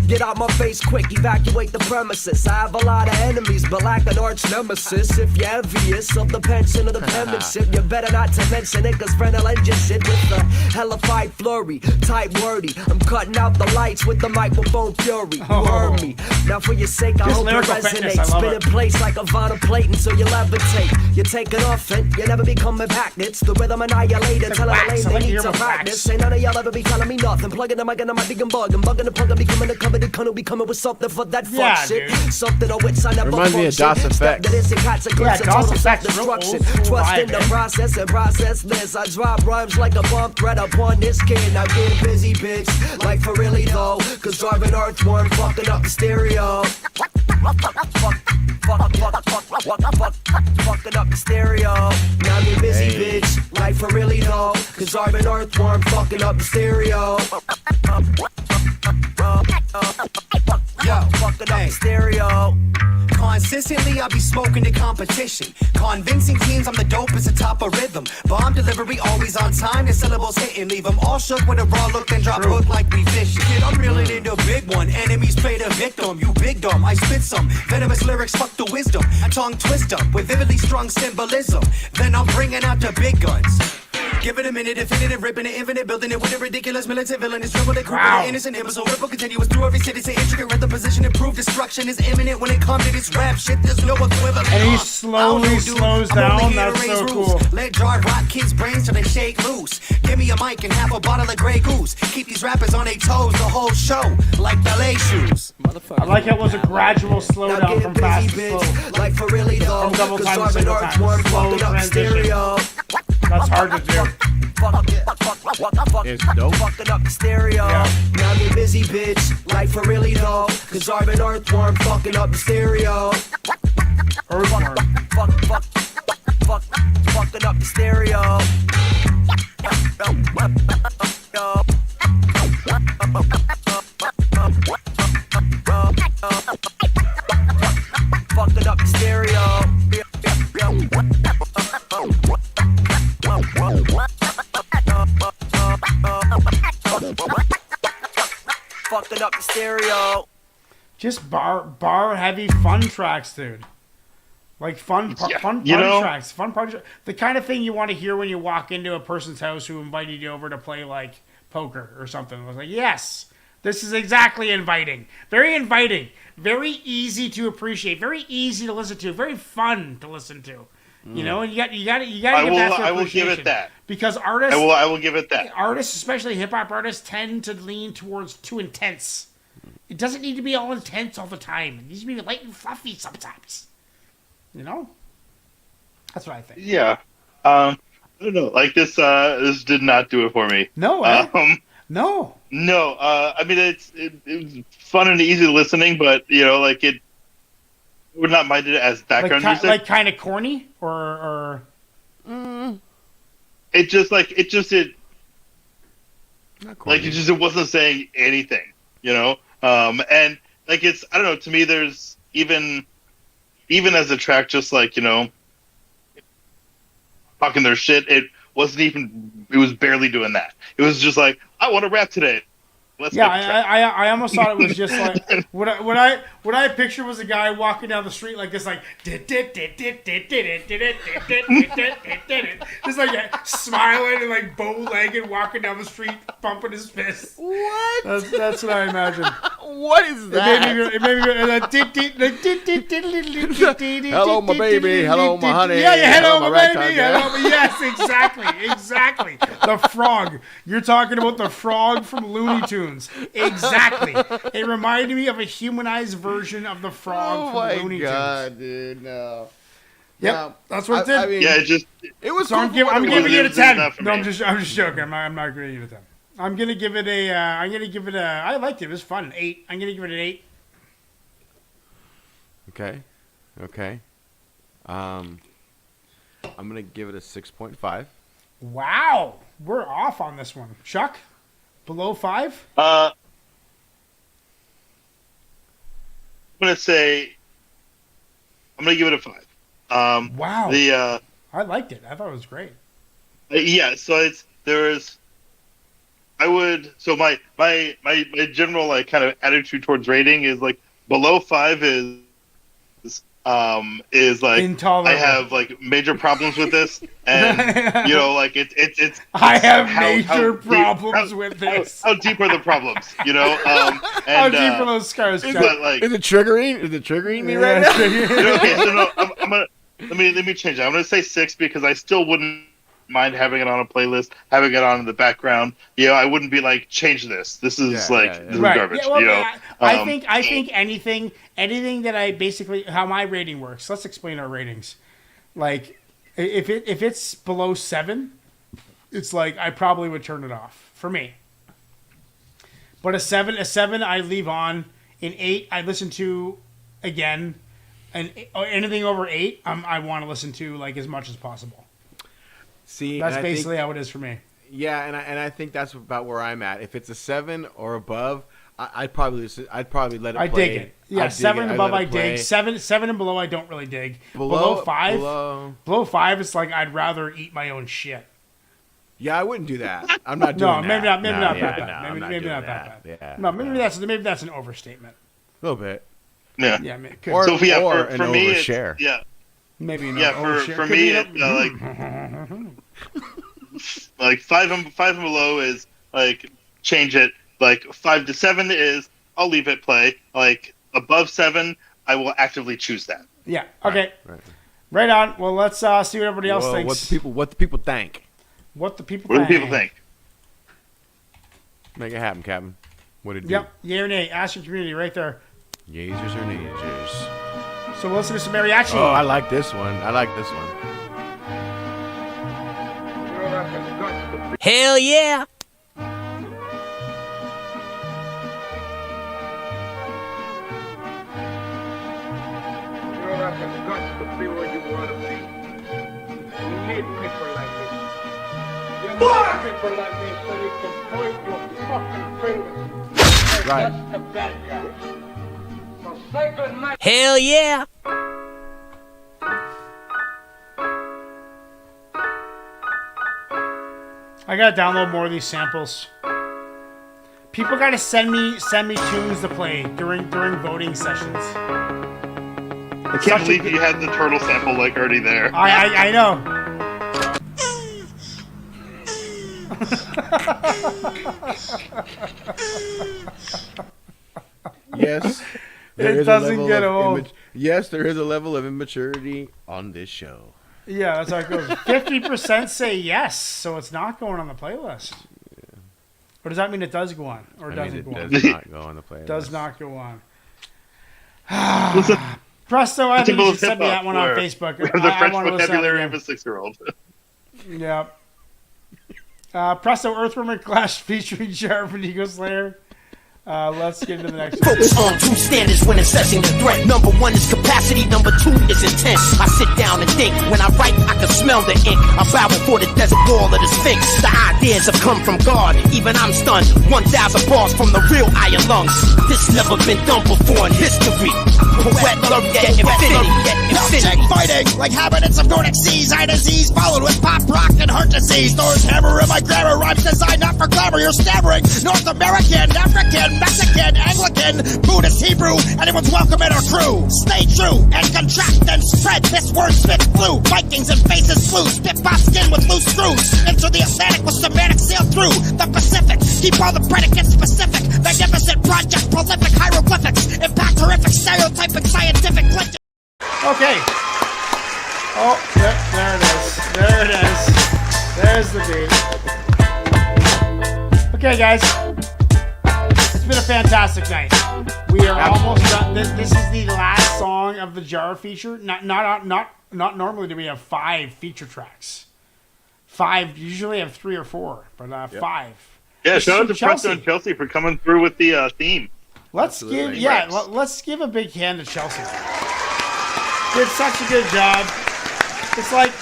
Get out my face quick, evacuate the premises. I have a lot of enemies, but lack an arch nemesis. If you're envious of the pension of the penmanship, you better not to mention it, cause friend will end your shit with the hellified flurry, type wordy. I'm cutting out the lights with the microphone fury. You heard me. Now for your sake, I hope it resonates. Spin in place like a vinyl plate until you levitate. You're taking off and you never becoming back. It's the rhythm annihilator. Telling the lane they need to practice. Ain't none of y'all ever be telling me nothing. Plugging the mic into my digging bug. I'm bugging the plug. I'm becoming a cover. The cunt be coming with something for that fuck shit. Something on which I never reminds me of DOS Effects. That isn't consequence of total self-destruction. Trust in the process and process this. I drop rhymes like a bomb threat upon this kid. Now get busy, bitch. Like for really though. Cause driving earthworm fucking up the stereo. Fucking up the stereo. Now get busy, bitch. Like for really though. Cause driving earthworm fucking up the stereo. Yo, fucking up the stereo. Consistently, I be smoking the competition. Convincing teams I'm the dopest atop a rhythm. Bomb delivery always on time. The syllables hitting. Leave them all shook with a raw look, then drop hook like we fishing. Kid, I'm reeling in the big one. Enemies play the victim. You big dumb. I spit some venomous lyrics. Fuck the wisdom. I tongue twist them with vividly strung symbolism. Then I'm bringing out the big guns. Give it a minute, definitive, ripping it, infinite, building it with a ridiculous militant villain. It's triple it, wow. Innocent, imbecile, ripple continuous through every city. Say intricate rhythm, position, improved, destruction is imminent when it comes to this rap shit. There's no equivalent. And he slowly slows down. That's so cool. Let JARV rock kids' brains till they shake loose. Give me a mic and half a bottle of Grey Goose. Keep these rappers on their toes the whole show, like ballet shoes. I like it was a gradual slowdown from fast to slow. Like for really though, from double time to single time. Slow transition. That's hard to do. It's dope. Fucking up the stereo. Yeah. Now get busy, bitch. Like for really though. Cause I'm an earthworm fucking up the stereo. Earthworm. Fucking up the stereo. Fucking up the stereo. Fucking up the stereo. Just bar heavy fun tracks, dude. Like fun party tracks. Fun party tracks. The kind of thing you want to hear when you walk into a person's house who invited you over to play like poker or something. I was like, yes, this is exactly inviting. Very inviting. Very easy to appreciate. Very easy to listen to. Very fun to listen to. You know, and you got to give that appreciation. I will give it that. Because artists, I will give it that. Artists, especially hip hop artists, tend to lean towards too intense. It doesn't need to be all intense all the time. It needs to be light and fluffy sometimes. You know, that's what I think. Yeah, I don't know. Like this did not do it for me. No, no. I mean, it was fun and easy listening, but you know, like it would not mind it as background music. Like kind of corny or. It wasn't saying anything, you know. And like it's, I don't know. To me, there's even as a track, just like, you know, talking their shit. It was barely doing that. It was just like, I want to rap today. I almost thought it was just like what I pictured was a guy walking down the street like this, like just like smiling and like bow-legged walking down the street, bumping his fist. What? That's what I imagine. What is that? It made me go, hello, my baby. Hello, my honey. Yeah, hello, my baby. Hello, yes, exactly. The frog. You're talking about the frog from Looney Tunes. Exactly. It reminded me of a humanized version of the frog from Looney Tunes. Oh my god, dude, no. Yep, no, that's what it did. I mean, it was. So cool I'm giving it a 10. No, I'm just joking. I'm not giving it a 10. I'm gonna give it a. I liked it. It was fun. 8. I'm gonna give it an 8. Okay. I'm gonna give it a 6.5. Wow. We're off on this one. Chuck? Below 5? I'm going to give it a 5. Wow. I liked it. I thought it was great. Yeah, so my general like kind of attitude towards rating is like below 5 is like intolerable. I have like major problems with this, and like it's I have major problems with this. How deep are the problems? And, how deep are those scars? Is it triggering? Is it triggering me right now? Okay, so no, I'm gonna let me change it. I'm gonna say 6 because I still wouldn't mind having it on a playlist, having it on in the background. I wouldn't be like, change this. This is this is garbage. I think anything that I basically how my rating works. Let's explain our ratings. Like if it's below 7, it's like I probably would turn it off for me. But a 7 I leave on. An 8 I listen to again, and anything over 8 I want to listen to like as much as possible. See, that's basically how it is for me. Yeah, and I think that's about where I'm at. If it's a 7 or above, I'd probably let it play. I dig it. Yeah, 7 and above I dig. 7 and below I don't really dig. Below 5, below 5 it's like I'd rather eat my own shit. Yeah, I wouldn't do that. I'm not doing that. Maybe not that bad. Maybe not that bad. Yeah. No, maybe that's an overstatement. A little bit. Yeah. Yeah, or for me, overshare. Yeah. Maybe not. Yeah, for me, like 5 and below is like change it. Like 5 to 7 is I'll leave it play. Like above 7, I will actively choose that. Yeah. Okay. Right on. Well, let's see what everybody else thinks. What the people think? What do people think? Make it happen, Captain. What did Yep. Yay or nay? Ask your community right there. Yezers or nagers? So we'll listen to some mariachi. Oh, I like this one. Hell yeah! People like me so you can point your fucking fingers. Right. That's the bad guys. So say good night. Hell yeah! I gotta download more of these samples. People gotta send me tunes to play during voting sessions. I can't believe you had the turtle sample like already there. I know. Yes. It doesn't get old. Yes, there is a level of immaturity on this show. Yeah, that's how it goes. 50% say yes, so it's not going on the playlist. Yeah. Or does that mean it does go on? Or doesn't go on? It does not go on the playlist. Does not go on. Presto, I think you should send me that one on Facebook. The French vocabulary of a 6-year-old. Yeah. Presto, Earthworm and Clash featuring JARV and Ego Slayer. Let's get into the next one. Focus on two standards when assessing the threat. Number 1 is capacity, number 2 is intent. I sit down and think. When I write, I can smell the ink. I bow before the desert wall of the Sphinx. The ideas have come from God. Even I'm stunned. 1,000 bars from the real iron lungs. This never been done before in history. Poet laureate infinity. Wilkshake fighting like habitants of Nordic seas. Eye disease followed with pop rock and heart disease. Thor's hammer in my grammar. Rhymes designed not for glamour. You're stammering. North American, African, Mexican, Anglican, Buddhist, Hebrew, anyone's welcome in our crew. Stay true and contract and spread this word spit flu. Vikings and faces flew, spit pop skin with loose screws. Enter the Atlantic with semantic sail through the Pacific. Keep all the predicates specific. Magnificent project, prolific hieroglyphics. Impact horrific, stereotypic, scientific glitches. Okay. Oh, there it is. There it is. There's the beat. Okay, guys. It's been a fantastic night. We are almost done. This is the last song of the JARV feature. Not normally do we have 5 feature tracks. 5 usually have 3 or 4, but 5. Yeah, shout out to Presto and Chelsea for coming through with the theme. Let's give a big hand to Chelsea. Did such a good job. It's like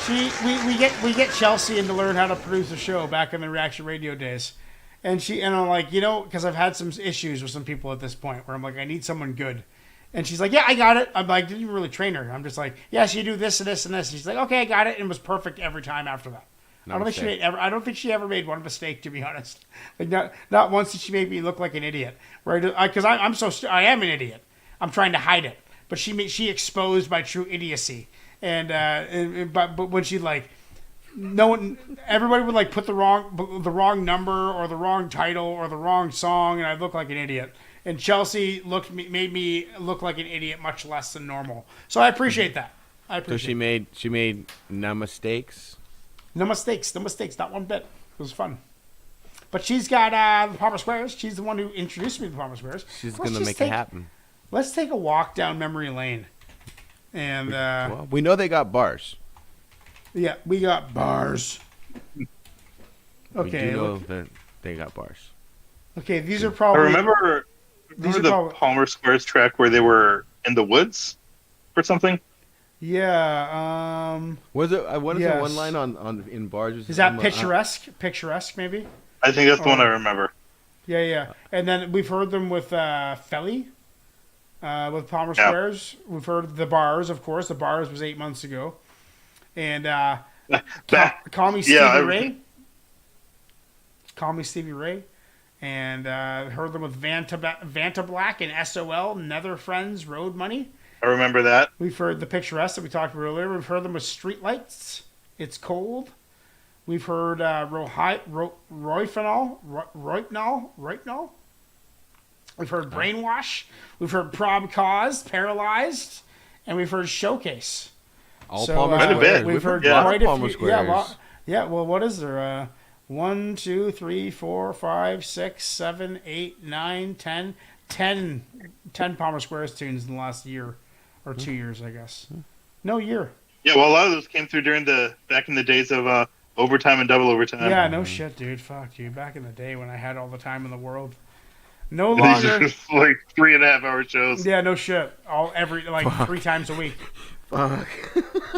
we get Chelsea in to learn how to produce a show back in the Reaction Radio days, and I'm like, because I've had some issues with some people at this point where I'm like, I need someone good, and she's like, yeah, I got it. I'm like, didn't even really train her. I'm just like, yeah, so you do this and this and this. And she's like, okay, I got it, and it was perfect every time after that. I don't think she ever made one mistake, to be honest. Like not once did she make me look like an idiot. Right? Because I am an idiot. I'm trying to hide it, but she exposed my true idiocy. But when she everybody would like put the wrong number or the wrong title or the wrong song, and I'd look like an idiot. And Chelsea made me look like an idiot much less than normal. So I appreciate that. So she made no mistakes. No mistakes, not one bit. It was fun. But she's got the Palmer Squares. She's the one who introduced me to the Palmer Squares. She's going to make it happen. Let's take a walk down memory lane. And well, we know they got bars. Yeah, we got bars. Okay. We do know that they got bars. Okay, these are probably... I remember the Palmer Squares track where they were in the woods or something? Yeah. Was it? What is the one line on in bars? Is that picturesque? Picturesque, maybe. I think that's the one I remember. Yeah. And then we've heard them with Felly, with Palmer Squares. We've heard the bars, of course. The bars was 8 months ago, and Call Me Stevie Ray. Call Me Stevie Ray, and heard them with Vanta Black and SOL, Nether Friends, Road Money. I remember that. We've heard the Picturesque that we talked about earlier. We've heard them with Streetlights. It's Cold. We've heard Royphenol. We've heard Brainwash. We've heard Prob Cause, Paralyzed. And we've heard Showcase. All Palmer Squares. We've heard quite a few. Yeah, well, what is there? 1, 2, 3, 4, 5, 6, 7, 8, 9, 10 Palmer Squares tunes in the last year. Or 2 years, I guess. No year. Yeah, well, a lot of those came through back in the days of overtime and double overtime. Yeah, no shit, dude. Fuck you. Back in the day when I had all the time in the world. No longer. Just like 3.5 hour shows. Yeah, no shit. 3 times a week. Fuck.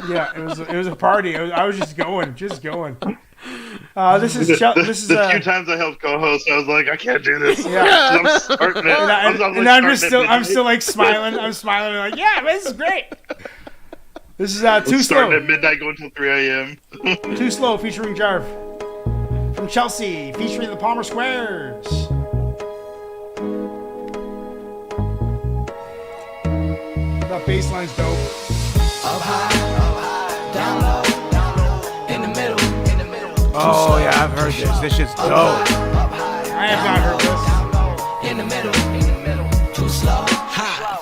Yeah, it was a party. I was just going. This is the few times I helped co-host, I was like, I can't do this. Yeah, I'm starting it. I'm still like smiling. I'm smiling like, yeah, this is great. This is Too Slow. Starting at midnight, going till 3 a.m. Too Slow, featuring JARV. From Chelsea, featuring the Palmer Squares. That bass line's dope. Up high, down low, in the middle. Oh yeah, I've heard this. This shit's dope. I have not heard this. In the middle, too slow.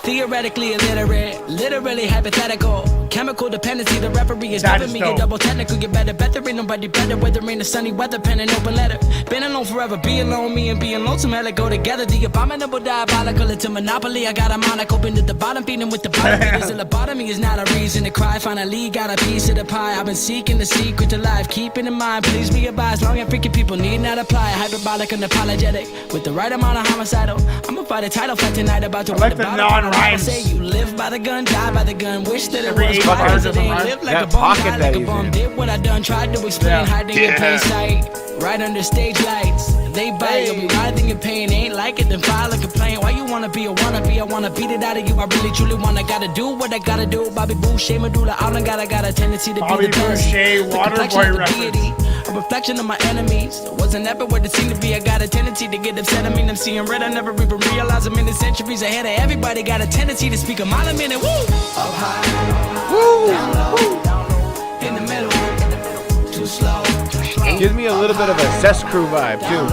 Theoretically illiterate, literally hypothetical. Chemical dependency, the referee is giving me a double technical. Get better, ain't nobody better. Whether in the sunny weather, pen and open letter. Been alone forever, be alone, me and being lonesome, hella go together. The abominable diabolical, it's a monopoly. I got a monocle, been at the bottom, beating with the bottom. Because the lobotomy is not a reason to cry. Finally got a piece of the pie. I've been seeking the secret to life, keeping in mind. Please be advised, long and freaky people need not apply. Hyperbolic and apologetic, with the right amount of homicidal. I'ma fight a title fight tonight about to win the bottom. I say you live by the gun, die by the gun. Wish that it was bars it ain't live like a bum, die like a bum. Did what I done, tried to explain, hiding in plain sight. Right under stage lights, they bite. You'll be writhing in pain, ain't like it, then file a complaint. Why you wanna be a wannabe? I wanna beat it out of you. I really truly wanna gotta do what I gotta do. Bobby Boucher, Medulla, I don't got a tendency to Bobby be the best. Boucher, Waterboy reference. A reflection of my enemies. Wasn't ever what it seemed to be. I got a tendency to get upset. I mean, I'm seeing red. I never even realized I'm in the centuries ahead of everybody. Got a tendency to speak a mile a minute. Woo! Up high, woo! Down low, in the middle, too slow. Gives me a little bit of a Zest Crew vibe too.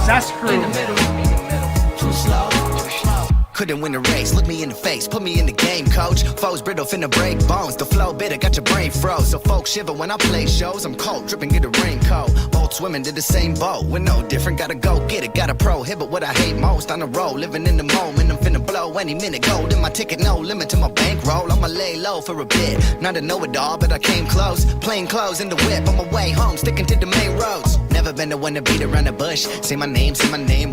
Zest Crew. In the middle, too slow. Couldn't win the race, look me in the face, put me in the game, coach. Foes brittle, finna break bones. The flow bitter, got your brain froze. So folks shiver when I play shows. I'm cold, dripping, get a raincoat. Both swimming to the same boat. We're no different, gotta go get it. Gotta prohibit what I hate most. On the road, living in the moment. I'm finna blow any minute. Gold in my ticket, no limit to my bankroll. I'ma lay low for a bit. Not to know it all, but I came close. Plain clothes in the whip, on my way home, sticking to the main roads. Never been been the one to beat around the bush. Say my name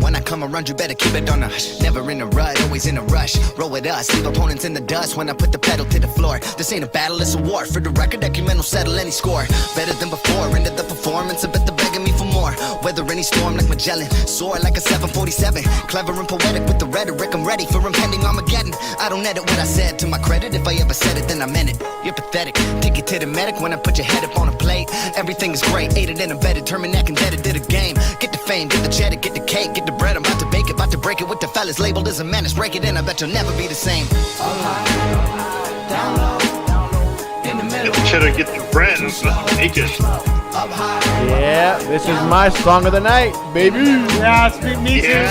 when I come around, you better keep it on the hush. Never in a rut, always in a rush. Roll with us, leave opponents in the dust when I put the pedal to the floor. This ain't a battle, it's a war. For the record, Ecumen will settle any score. Better than before, ended the performance, I bet they're begging me for more. Weather any storm like Magellan, soar like a 747. Clever and poetic with the rhetoric, I'm ready for impending Armageddon. I don't edit what I said to my credit, if I ever said it, then I meant it. You're pathetic, take it to the medic when I put your head up on a plate. Everything is great, aided and abetted, Terminac indebted to the game. Get the fame, get the cheddar, get the cake, get the bread, I'm about to bake it, about to break it with the fellas labeled as a menace. Break it in, I bet you'll never be the same. Get the cheddar, get the bread, and make it. Yeah, this is my song of the night, baby. Yeah, it's me too.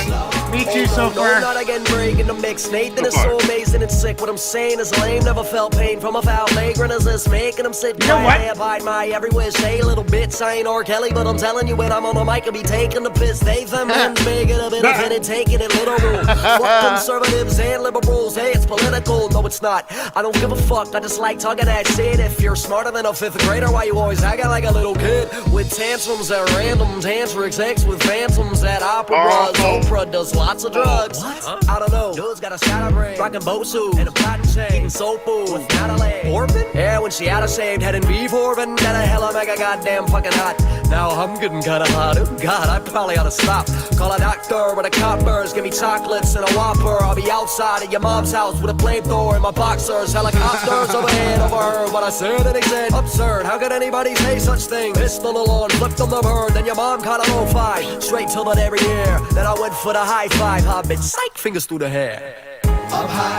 Me too so far. No, not again, break in the mix. Nathan is so amazing and sick. What I'm saying is lame. Never felt pain from a foul flagrant as this. Making them sit quiet. Abide my every wish. Hey, little bitch, I ain't R. Kelly, but I'm telling you when I'm on the mic, I'll be taking the piss. They, them, and make it a bit of it, taking it literal. Fuck conservatives and liberals. Hey, it's political. No, it's not. I don't give a fuck. I just like talking that shit. If you're smarter than a fifth grader, why you always acting like a little kid? With tantrums at random, tantric sex with phantoms at operas. Oprah does lots of drugs. What? I don't know. Dude's got a shadow brain. Rockin' Bosu and a platinum chain. Eating soul food with Natalie. Orphan? Yeah, when she out of shaved, heading beef Orphan. That a hella mega goddamn fucking hot. Now I'm getting kinda hot. Oh God, I probably ought to stop. Call a doctor with a coppers. Give me chocolates and a Whopper. I'll be outside at your mom's house with a flamethrower in my boxers. Helicopters overhead, overheard what I said and he said. Absurd. How could anybody say such thing? Pistol alone, flipped on the bird. Then your mom caught a low five. Straight till that every year. Then I went for the high five. Hobbit, psych, fingers through the hair. Up high,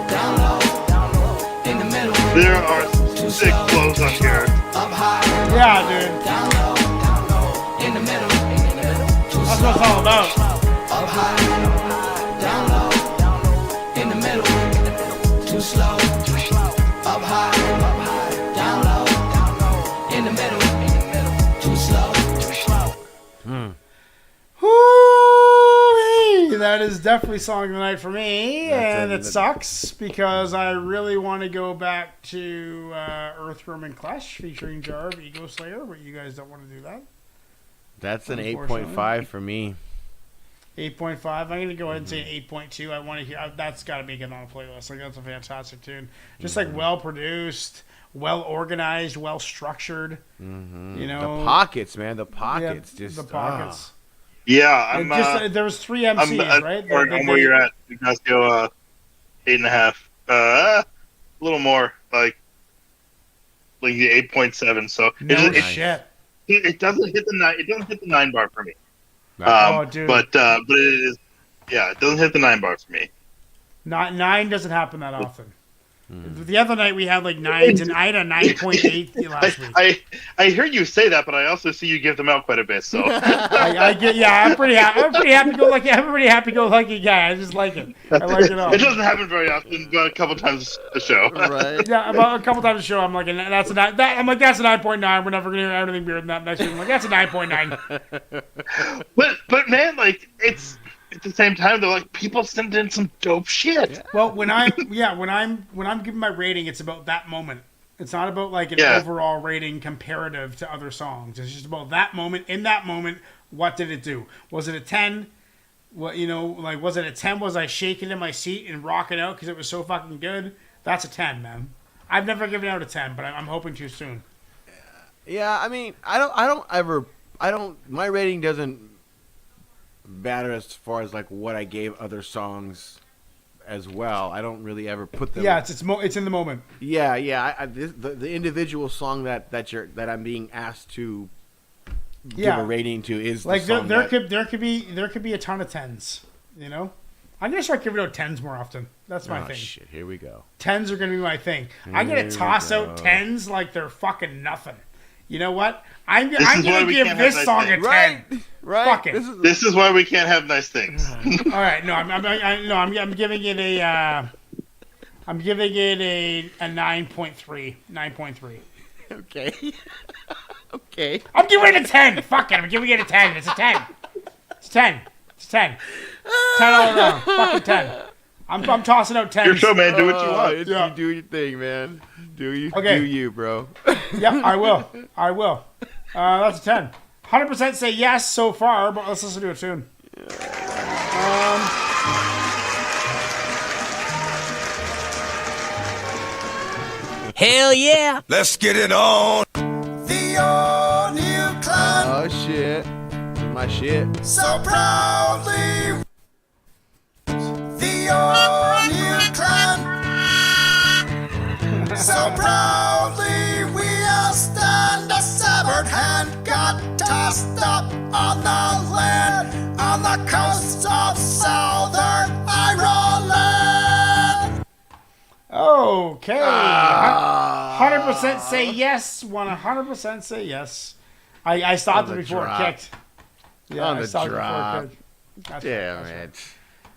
down low, in the middle. There are some sick flows on here. Up high, yeah, dude. Down low, in the middle. That's what it's all about. Up high, down low, in the middle. Too slow. Up high, down low, in the middle. Too slow. That is definitely song of the night for me, and it sucks because I really want to go back to Earthworm and Clash featuring JARV, Ego Slayer, but you guys don't want to do that. That's an 8.5 for me. 8.5. I'm going to go ahead and say 8.2. I want to hear. That's got to be good on a playlist. Like that's a fantastic tune. Just like well produced, well organized, well structured. Mm-hmm. You know, the pockets, man. The pockets, just the pockets. Yeah, I'm. There was 3 MCs, right? I'm where you're at. You guys go 8.5. A little more, like the 8.7. So shit. It doesn't hit the 9. It doesn't hit the 9 bar for me. Dude. But it is. Yeah, it doesn't hit the 9 bar for me. 9 doesn't happen that often. The other night we had like 9s, and I had a 9.8 last week. I hear you say that, but I also see you give them out quite a bit. So I'm pretty happy go lucky. I'm a pretty happy go lucky guy. I just like it. I like it all. It doesn't happen very often, but a couple times a show. Right. Yeah, about a couple times a show. I'm like, that's a 9.9. We're never gonna do anything weird than that next week. I'm like, that's a 9.9. But man, like it's. At the same time, though, like people send in some dope shit. Yeah. Well, when I'm giving my rating, it's about that moment. It's not about like an overall rating comparative to other songs. It's just about that moment. In that moment, what did it do? Was it a 10? What was it a 10? Was I shaking in my seat and rocking out because it was so fucking good? That's a 10, man. I've never given out a 10, but I'm hoping to soon. Yeah, I mean, my rating doesn't matter as far as like what I gave other songs as well. I don't really ever put them. Yeah, it's in the moment. Yeah. The individual song that I'm being asked to give a rating to is like the song there could be a ton of 10s. You know, I'm gonna start giving out 10s more often. That's my thing. Shit, here we go. 10s are gonna be my thing. I'm gonna toss out 10s like they're fucking nothing. You know what? I'm gonna give this song a 10. Right. Fuck it. This is why we can't have nice things. All right. No, I'm giving it a. I'm giving it a 9.3. 9.3. Okay. Okay. I'm giving it a 10. Fuck it. I'm giving it a 10. It's a 10. It's 10. It's 10. 10 all around. Fucking 10. I'm tossing out 10s. Your show, man. Do what you want. You do your thing, man. Do you, bro. Yeah, I will. That's a 10. 100% say yes so far, but let's listen to it soon. Hell yeah! Let's get it on. The all new clan. Oh shit. This is my shit. So proudly. The all new clan. So proudly we all stand a severed hand. Got tossed up on the land. On the coast of southern Ireland. Okay. 100% say yes. 100% say yes. I stopped it before it kicked. Yeah, On I the stopped drop. it before it kicked. Damn it.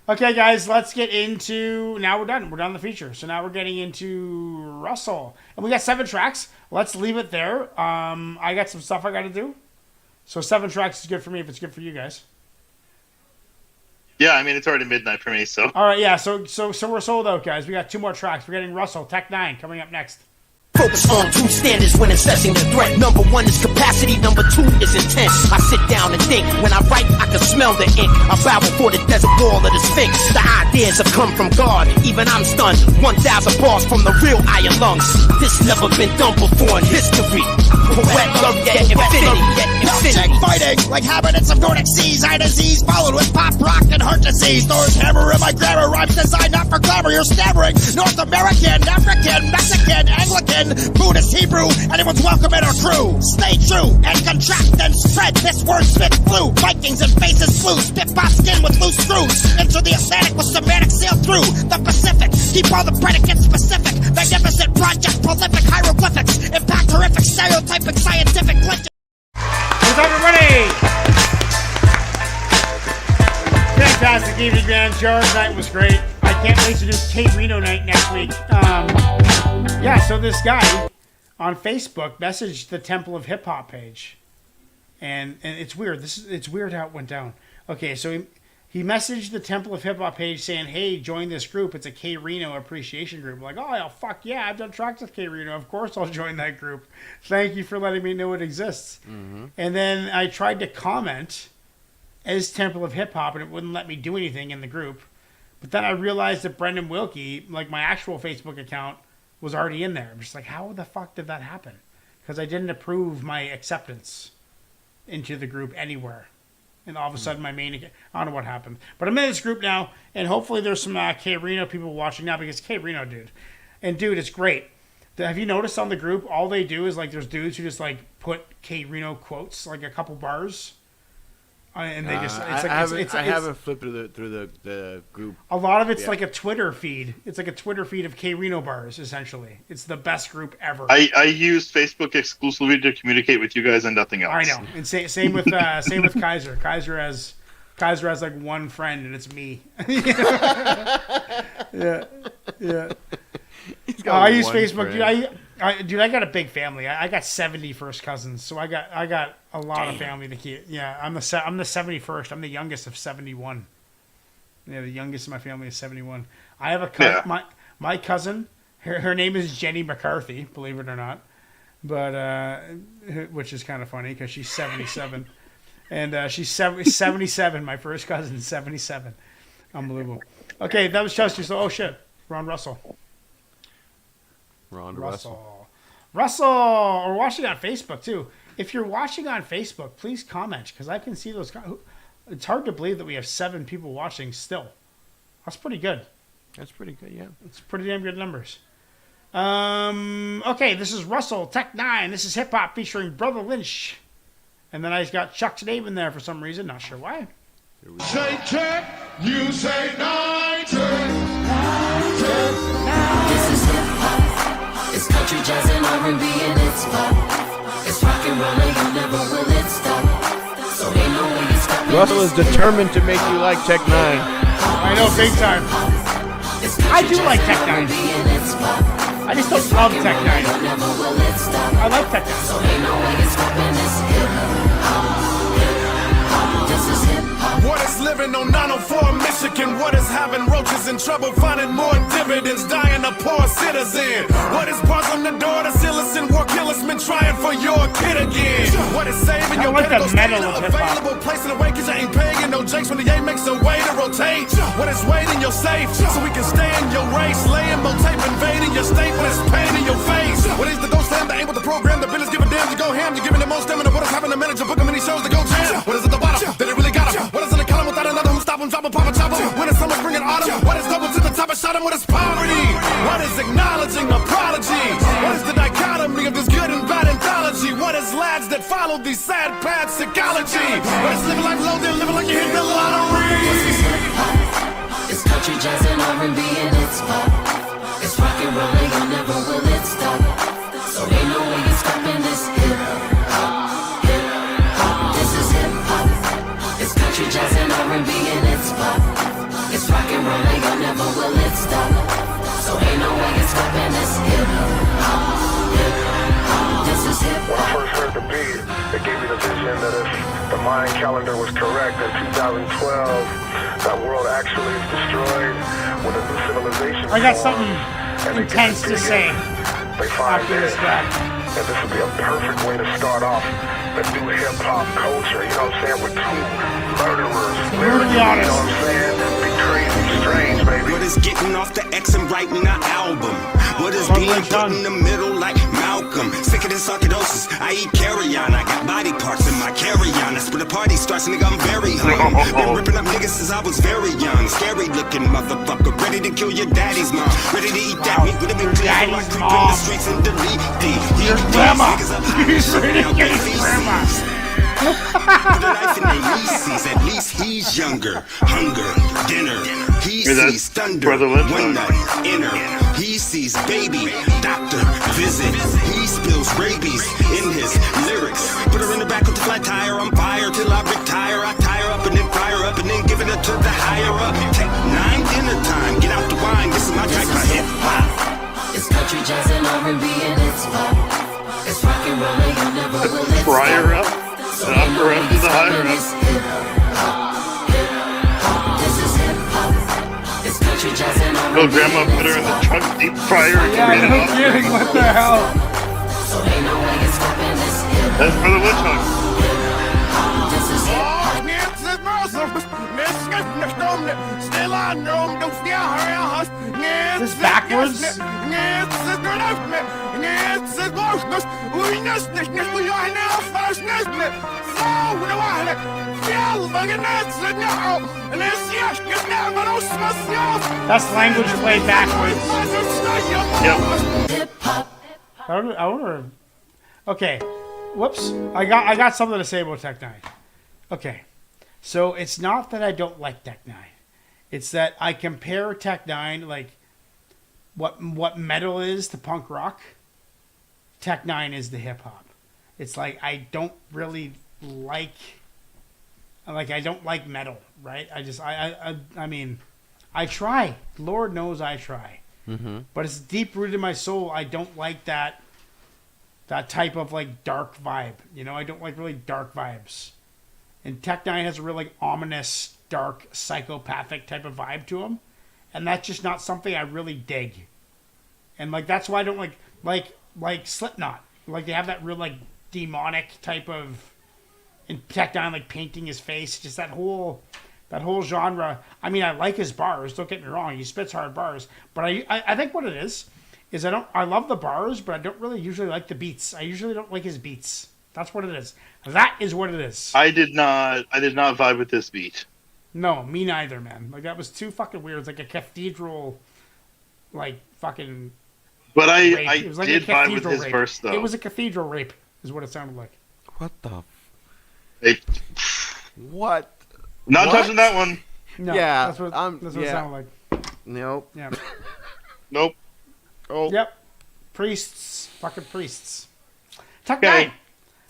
Okay, guys, let's get into... Now we're done. We're done with the feature. So now we're getting into Russell. And we got 7 tracks. Let's leave it there. I got some stuff I got to do. So 7 tracks is good for me if it's good for you guys. Yeah, I mean, it's already midnight for me, so. All right, yeah, so we're sold out, guys. We got 2 more tracks. We're getting Russell, Tech 9, coming up next. Focus on 2 standards when assessing the threat. Number 1 is capacity, number 2 is intent. I sit down and think. When I write, I can smell the ink. I bow before the desert wall of the Sphinx. The ideas have come from God. Even I'm stunned. 1,000 bars from the real iron lungs. This never been done before in history. Poet, love, yet infinity, yet Wilkshake infinity. fighting like habitants of Nordic seas. Eye disease followed with pop rock and heart disease. Thor's hammer in my grammar rhymes designed not for glamour. You're stammering. North American, African, Mexican, Anglican, Buddhist, Hebrew. Anyone's welcome in our crew. Stay true and contract and spread this wordsmith flu. Vikings and faces blue. Spit pop skin with loose screws. Into the Atlantic with semantic sail through the Pacific. Keep all the predicates specific. Magnificent project, prolific hieroglyphics. Impact horrific, stereotypic, scientific glitches. What's up, everybody? Fantastic evening, man. JARV night was great. I can't wait to do K Reno night next week. Yeah, so this guy on Facebook messaged the Temple of Hip Hop page, and it's weird. It's weird how it went down. Okay, so he messaged the Temple of Hip Hop page saying, "Hey, join this group. It's a K Reno appreciation group." I'm like, oh yeah, fuck yeah! I've done tracks with K Reno. Of course, I'll join that group. Thank you for letting me know it exists. Mm-hmm. And then I tried to comment as Temple of Hip Hop, and it wouldn't let me do anything in the group. But then I realized that Brendan Wilkie, like my actual Facebook account, was already in there. I'm just like, how the fuck did that happen? Because I didn't approve my acceptance into the group anywhere. And all of a sudden my main account, I don't know what happened. But I'm in this group now, and hopefully there's some K Reno people watching now, because K Reno, dude. And dude, it's great. Have you noticed on the group, all they do is like, there's dudes who just like put K Reno quotes, like a couple bars. And they just, it's like, I haven't flipped through the group. A lot of it's like a Twitter feed. It's like a Twitter feed of K Reno bars, essentially. It's the best group ever. I use Facebook exclusively to communicate with you guys and nothing else. I know. And same with Kaiser. Kaiser has like one friend, and it's me. yeah. I use Facebook, dude. Dude, I got a big family. I got 70 first cousins, so I got a lot of family to keep. Yeah, I'm the 71st. I'm the youngest of 71. Yeah, the youngest in my family is 71. I have a cousin. My cousin. Her name is Jenny McCarthy. Believe it or not, but which is kind of funny because she's 77, and she's 77. My first cousin, 77. Unbelievable. Okay, that was Chester. So, oh shit, Ron Russell. Russell, or watching on Facebook too. If you're watching on Facebook, please comment, because I can see those. It's hard to believe that we have 7 people watching still. That's pretty good. That's pretty good, yeah. It's pretty damn good numbers. Okay, this is Russell, Tech 9. This is hip hop featuring Brother Lynch, and then I got Chuck's name in there for some reason. Not sure why. Say check, you say 9, 10. This is hip hop. It's country, jazz, and R&B, and it's pop. It's rock and roll, and you never will it stop. So ain't no way you stop. Russell is determined to make you like Tech 9. I know, big time. I do like Tech 9. I just don't love Tech 9. I like Tech 9. So ain't no way you stopping this hip hop. This is hip hop. What is living on 904 Michigan? What is having roaches in trouble finding more dividends? Dying a poor citizen. What is bars on the door to seal us in war killers men trying for your kid again? What is saving your like the metal of hip-hop. available place in the way cause you ain't paying no jakes when the A makes a way to rotate? What is waiting your safe so we can stay in your race? Laying more tape invading your state when it's pain in your face. What is the ghost slam that ain't with the program? The business give a damn to go ham. You're giving them most stamina. What is having a manager book many shows to go jam? What is at the bottom? That it really got him. What is in the column without another who stop him, drop him, pop him, chop him? When is summer, spring, and autumn? What is double to the top and shot him? What is poverty? What is acknowledging a prodigy? What is the dichotomy of this good and bad anthology? What is lads that follow these sad paths psychology? What is living life low, then living like you hit the lottery? It's country, jazz, and R&B, and it's pop. It's rock and roll, and you never will it stop. So ain't no way you're stopping this hip-hop, hip-hop. This is hip-hop. It's country, jazz, and R&B, and it's pop. It's rock and roll, and you never will it stop. So ain't no way you're stopping this hip-hop, hip-hop. This is hip-hop. When I first heard the beat, it gave me the vision that if the Mayan calendar was correct in 2012, that world actually is destroyed with a new civilization. I got something intense to say after this track. And this would be a perfect way to start off the new hip-hop culture, you know what I'm saying, with two murderers. Brutally honest. You know what I'm saying? Be crazy, strange, baby. What is getting off the X and writing an album? What is being put in the middle like Malcolm? Sick of this sarcoidosis, I eat carry-on. I got body parts in my carry-on. That's where the party starts, nigga, I'm very hung. Been ripping up niggas since I was very young. Scary looking motherfucker, ready to kill your daddy's mom. Ready to eat that meat with a big deal. I creep in the streets and delete your grandma. You're ready to kill your grandma. Put a knife in their nieces, at least he's younger. Hunger, dinner, he sees thunder, one night, inner. He sees baby, doctor, visit. He spills rabies in his lyrics. Put her in the back with the flat tire, I'm fire till I retire. I tire up and then fire up and then give it up to the higher up. Take 9 dinner time, get out the wine, this is my track for hip hop. It's country, jazz, and R&B, and it's pop. It's rock and roll, and you never will it stop. Fryer up, the upper up to the higher up. This is hip-hop. It's country, jazz, and R&B. No, grandma put her in the truck deep fryer and ran it off. Kidding, what the hell? So ain't no way you're stopping this hip-hop. That's for the witch hunt. This is hip-hop. Is this backwards? That's language played backwards. Yep. I wonder. Okay. Whoops. I got something to say about Tech Nine. Okay. So it's not that I don't like Tech Nine. It's that I compare Tech Nine, like what metal is to punk rock. Tech Nine is the hip hop. It's like I don't really like I don't like metal, right? I mean, I try. Lord knows I try. Mm-hmm. But it's deep rooted in my soul. I don't like that type of like dark vibe. You know, I don't like really dark vibes. And Tech Nine has a real like ominous, dark, psychopathic type of vibe to him, and that's just not something I really dig. And like that's why I don't like Slipknot. Like they have that real like demonic type of in Tech Nine, like painting his face, just that whole genre. I mean, I like his bars. Don't get me wrong; he spits hard bars. But I think what it is I love the bars, but I don't really usually like the beats. I usually don't like his beats. That's what it is. That is what it is. I did not vibe with this beat. No, me neither, man. Like that was too fucking weird. It's like a cathedral, like fucking. But I like did vibe with his verse though. It was a cathedral rape, is what it sounded like. What the? What? Not touching that one. No, yeah, that's what it sounded like. Nope. Yeah. Nope. Oh. Yep. Priests, fucking priests. Tuck Okay. Nine.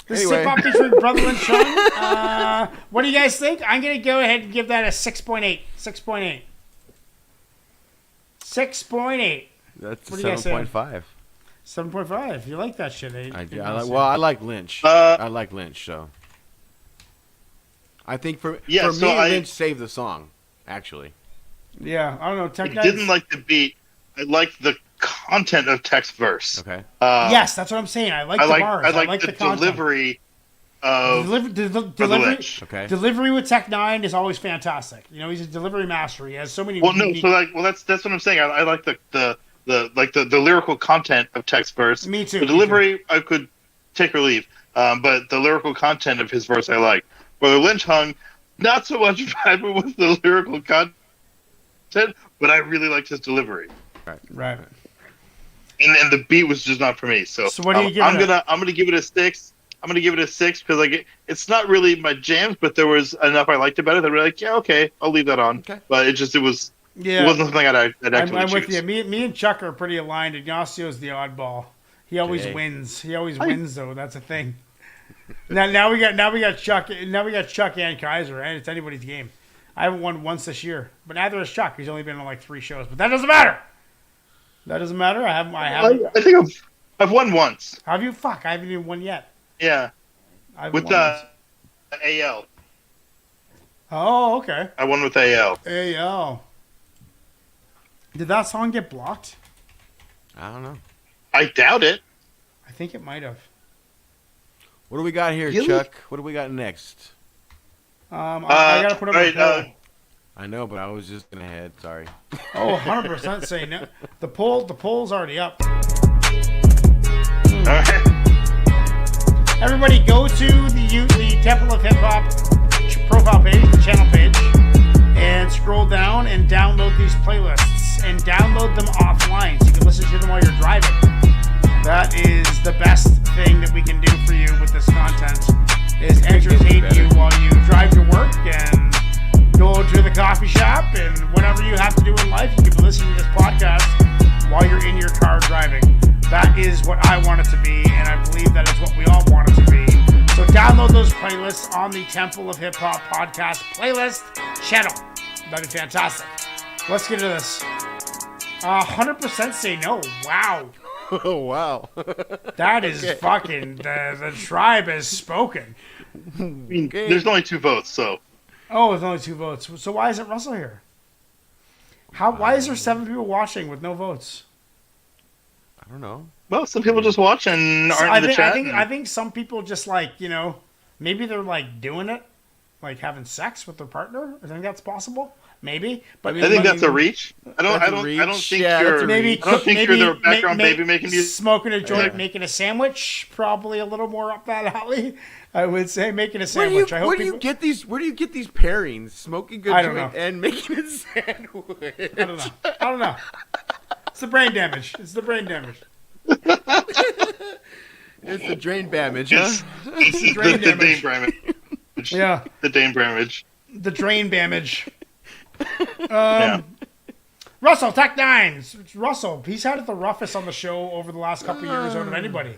This is Hip Hop featuring Brother and Sean. What do you guys think? I'm going to go ahead and give that a 6.8. 6.8. 6.8. That's what do you guys say? 7.5. 7.5. You like that shit, eh? I like Lynch. I like Lynch, so I think for Yeah, me, so Lynch saved the song. Actually, Yeah, I don't know. Tech I Nine's- didn't like the beat. I liked the content of Tech's verse. Okay. Yes, that's what I'm saying. I like the bars. I like the the content. delivery of Delivery. Lynch. Okay. Delivery with Tech Nine is always fantastic. You know, he's a delivery master. He has so many. Well, no, unique- so that's what I'm saying. I like the lyrical content of Tech's verse. Me too. The delivery I could take or leave, but the lyrical content of his verse I like. Where Lynch hung, not so much vibing with the lyrical content, but I really liked his delivery. Right. And the beat was just not for me. So what do you give I'm it? gonna give it a 6. I'm gonna give it a 6 because like it's not really my jams, but there was enough I liked about it that we're like, yeah, okay, I'll leave that on. Okay. But it wasn't something I'd actually I'm with choose. you. Me and Chuck are pretty aligned. Ignacio's the oddball. He always wins. He always wins though. That's a thing. Now we got Chuck and Kaiser, and it's anybody's game. I haven't won once this year, but neither has Chuck. He's only been on like 3 shows, but that doesn't matter. That doesn't matter. I think I've won once. Have you? Fuck, I haven't even won yet. Yeah. With AL. Oh, okay. I won with AL. AL. Did that song get blocked? I don't know. I doubt it. I think it might have. What do we got here, Really? Chuck? What do we got next? I gotta put up right, a poll. I know, but I was just gonna head. Sorry. Oh, 100% say no. The poll's already up. Everybody go to the Temple of Hip Hop profile page, the channel page, and scroll down and download these playlists and download them offline so you can listen to them while you're driving. That is the best thing that we can do for you with this content is entertain you while you drive to work and go to the coffee shop and whatever you have to do in life, you can listen to this podcast while you're in your car driving. That is what I want it to be, and I believe that is what we all want it to be. So download those playlists on the Temple of Hip Hop podcast playlist channel. That'd be fantastic. Let's get into this. 100% say no. Wow. Oh, wow. That is fucking... The tribe has spoken. I mean, there's only 2 votes, so... Oh, there's only 2 votes. So why isn't Russell here? Why is there 7 people watching with no votes? I don't know. Well, some people just watch and aren't in the chat. I think some people just like, you know, maybe they're like doing it, like having sex with their partner. I think that's possible. Maybe, but I think that's a reach. I don't think you're the background baby making music. Smoking a joint, making a sandwich, probably a little more up that alley. I would say making a sandwich. Where do you get these pairings? Smoking a joint and making a sandwich. I don't know. It's the brain damage. It's the brain damage. It's the drain damage, huh? It's the drain damage. Yeah. The drain damage. The drain damage. Russell, Tech Nine. Russell, he's had it the roughest on the show over the last couple of years out of anybody.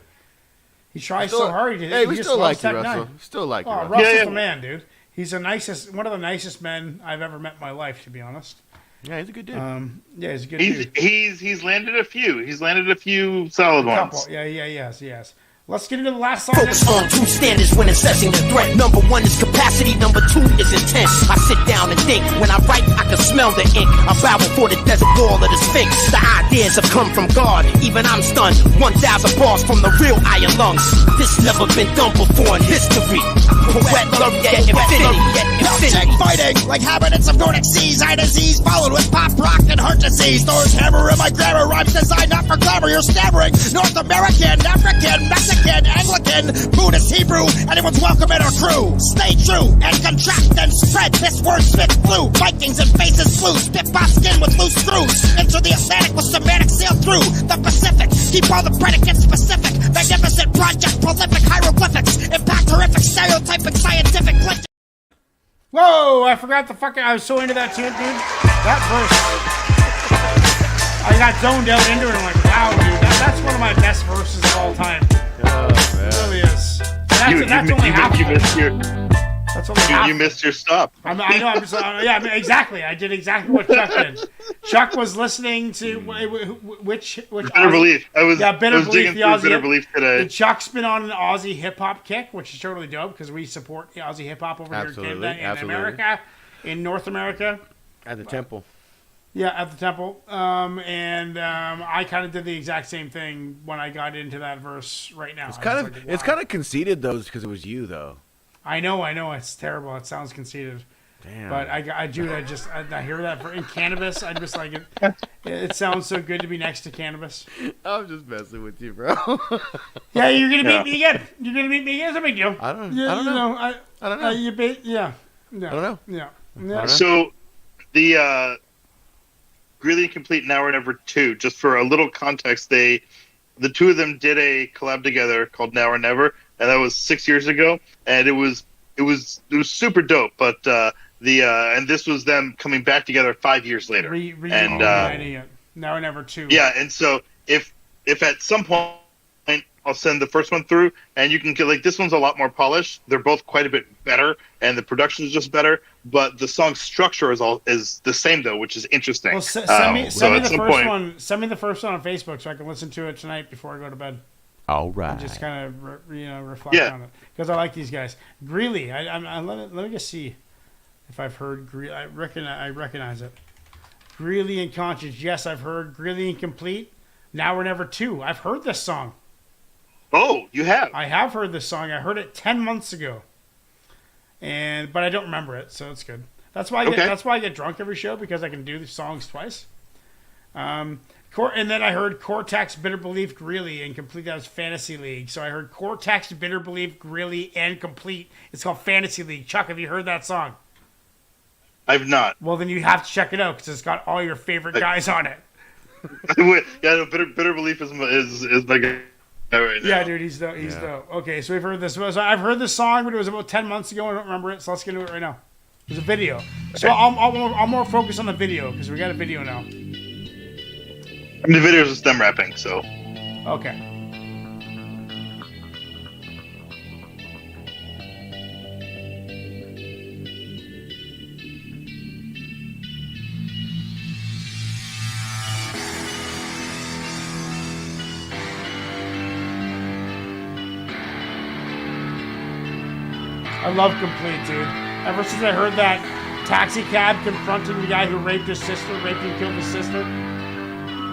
He tries so hard. We still like you, Russell. Still like you, Russell. Russell's the man, dude. He's one of the nicest men I've ever met in my life, to be honest. Yeah, he's a good dude. Yeah, he's a good dude. He's landed a few. He's landed a few solid ones. Yeah, he has. Let's get into the last song. Focus on 2 standards when assessing the threat. Number 1 is capacity, number 2 is intent. I sit down and think. When I write, I can smell the ink. I bow before the desert wall of the Sphinx. The ideas have come from God. Even I'm stunned. 1,000 bars from the real iron lungs. This never been done before in history. Poet laureate infinity. Milkshake fighting like habitants of Nordic seas. Eye disease followed with pop rock and heart disease. Thor's hammer in my grammar. Rhymes designed not for glamour. You're stammering. North American, African, Mexican, Anglican, Buddhist, Hebrew. Anyone's welcome in our crew. Stay true and contract and spread. This word spits blue. Vikings and faces flew. Spit by skin with loose screws. Into the Atlantic with semantic sail through the Pacific. Keep all the predicates specific. Magnificent project, prolific hieroglyphics. Impact horrific, stereotyping, scientific. Whoa, I forgot the fucking... I was so into that tune, dude. That verse. I got zoned out into it. I'm like, wow, dude. That's one of my best verses of all time. Oh, man. It really is. That's only half. That's only half. You missed your stop. I know. I'm just, exactly. I did exactly what Chuck did. Chuck was listening to which Bitter Belief. Bitter Belief. The Aussie Bitter Belief today. And Chuck's been on an Aussie hip hop kick, which is totally dope because we support Aussie hip hop over here in Canada, in America, in North America. At the temple. Yeah, at the temple. I kind of did the exact same thing when I got into that verse right now. It's kind of conceited though, because it was you though. I know. It's terrible. It sounds conceited. Damn. But I hear that in cannabis. I just like it. It sounds so good to be next to cannabis. I'm just messing with you, bro. Yeah, you're gonna meet me again. You're gonna meet me again. It's a big deal. I don't know. I don't know. I don't know. Yeah. So the Greeley and Complete Now or Never 2. Just for a little context, the two of them did a collab together called Now or Never. And that was 6 years ago, and it was super dope. But and this was them coming back together 5 years later. Reuniting it. Now or Never 2. Yeah, and so if at some point I'll send the first one through, and you can get this one's a lot more polished. They're both quite a bit better, and the production is just better. But the song structure is the same though, which is interesting. Well, send me the first one. Send me the first one on Facebook so I can listen to it tonight before I go to bed. All right. And just kind of reflect on it because I like these guys. Greeley, let me just see if I've heard Greeley. I recognize it. Greeley and Conscience. Yes, I've heard Greeley and Complete. Now or Never 2. I've heard this song. Oh, you have? I have heard this song. I heard it 10 months ago, but I don't remember it, so it's good. That's why I get drunk every show because I can do the songs twice. And then I heard Cortex, Bitter Belief, Greeley, and Complete. That was Fantasy League. So I heard Cortex, Bitter Belief, Greeley, and Complete. It's called Fantasy League. Chuck, have you heard that song? I've not. Well, then you have to check it out because it's got all your favorite guys on it. Bitter Belief is my guy right now. Yeah, dude, he's dope. Okay, so we've heard this. So I've heard this song, but it was about 10 months ago. I don't remember it, so let's get into it right now. There's a video. So I'll more focus on the video because we got a video now. The video is just them rapping, so. Okay. I love Complete, dude. Ever since I heard that taxi cab confronting the guy who raped and killed his sister.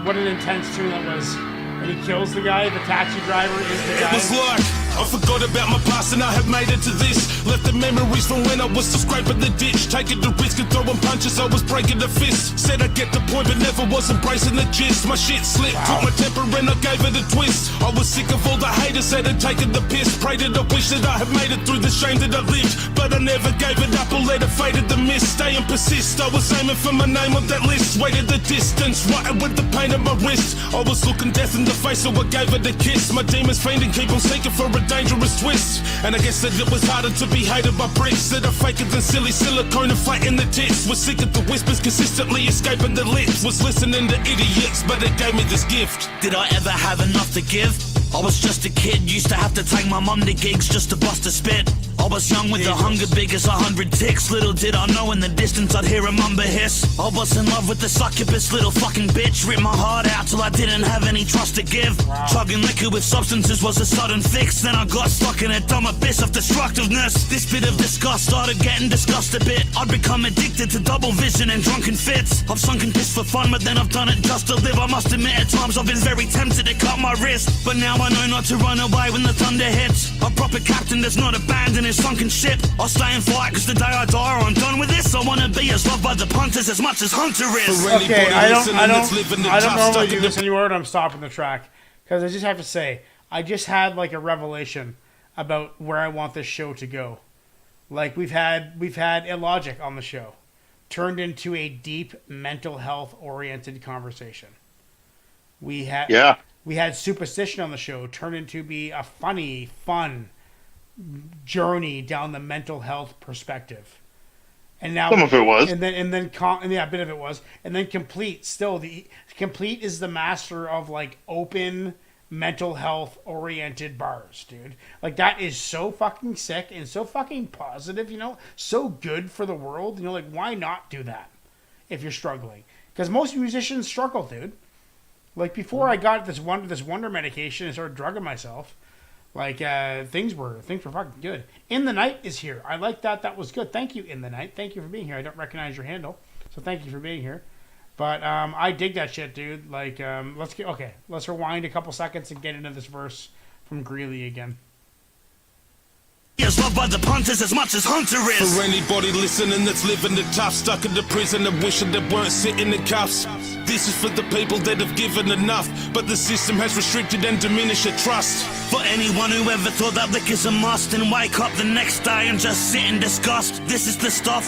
What an intense tune that was. And he kills the guy, the taxi driver is the guy. It was like I forgot about my past and I have made it to this. Left the memories from when I was still scraping the ditch. Taking the risk and throwing punches, I was breaking the fist. Said I'd get the point but never was embracing the gist. My shit slipped, took my temper and I gave it a twist. I was sick of all the haters that had taken the piss. Prayed and I wish that I had made it through the shame that I lived. But I never gave it up or let it fade at the miss. Stay and persist, I was aiming for my name on that list. Waited the distance, writing with the pain in my wrist. I was looking death in the face so I gave it a kiss. My demons fainting, keep on seeking for a dangerous twist. And I guess that it was harder to be hated by bricks that are faker than silly silicone and fighting the tits. Was sick of the whispers consistently escaping the lips. Was listening to idiots, but it gave me this gift. Did I ever have enough to give? I was just a kid, used to have to take my mum to gigs just to bust a spit. I was young with the hunger big as 100 ticks. Little did I know in the distance I'd hear a mumble hiss. I was in love with the succubus little fucking bitch. Ripped my heart out till I didn't have any trust to give. Chugging liquor with substances was a sudden fix. Then I got stuck in a dumb abyss of destructiveness. This bit of disgust started getting discussed a bit. I'd become addicted to double vision and drunken fits. I've sunken piss for fun, but then I've done it just to live. I must admit at times I've been very tempted to cut my wrist. But now I know not to run away when the thunder hits. A proper captain does not abandon his sunken ship. I'll stay and fight cause the day I die or I'm done with this. I wanna be as loved by the punters as much as Hunter is. Okay, I don't normally do this anymore, but I'm stopping the track because I just have to say I just had like a revelation about where I want this show to go. Like we've had Illogic on the show, turned into a deep mental health oriented conversation. We had Superstition on the show, turned into be a funny, fun journey down the mental health perspective. And now some of it was, and then a bit of it was, and then Complete. Still, Complete is the master of like open mental health oriented bars, dude. Like, that is so fucking sick and so fucking positive, you know, so good for the world. You know, like, why not do that if you're struggling? Because most musicians struggle, dude. Like, before I got this wonder medication and started drugging myself, like, things were fucking good. In the Night is here. I like that. That was good. Thank you, In the Night. Thank you for being here. I don't recognize your handle, so thank you for being here. But I dig that shit, dude. Like, let's rewind a couple seconds and get into this verse from Greeley again. Is loved by the punters as much as Hunter is. For anybody listening that's living the tough, stuck in the prison and wishing they weren't sitting in cuffs. This is for the people that have given enough, but the system has restricted and diminished their trust. For anyone who ever thought that liquor's a must and wake up the next day and just sit in disgust. This is the stuff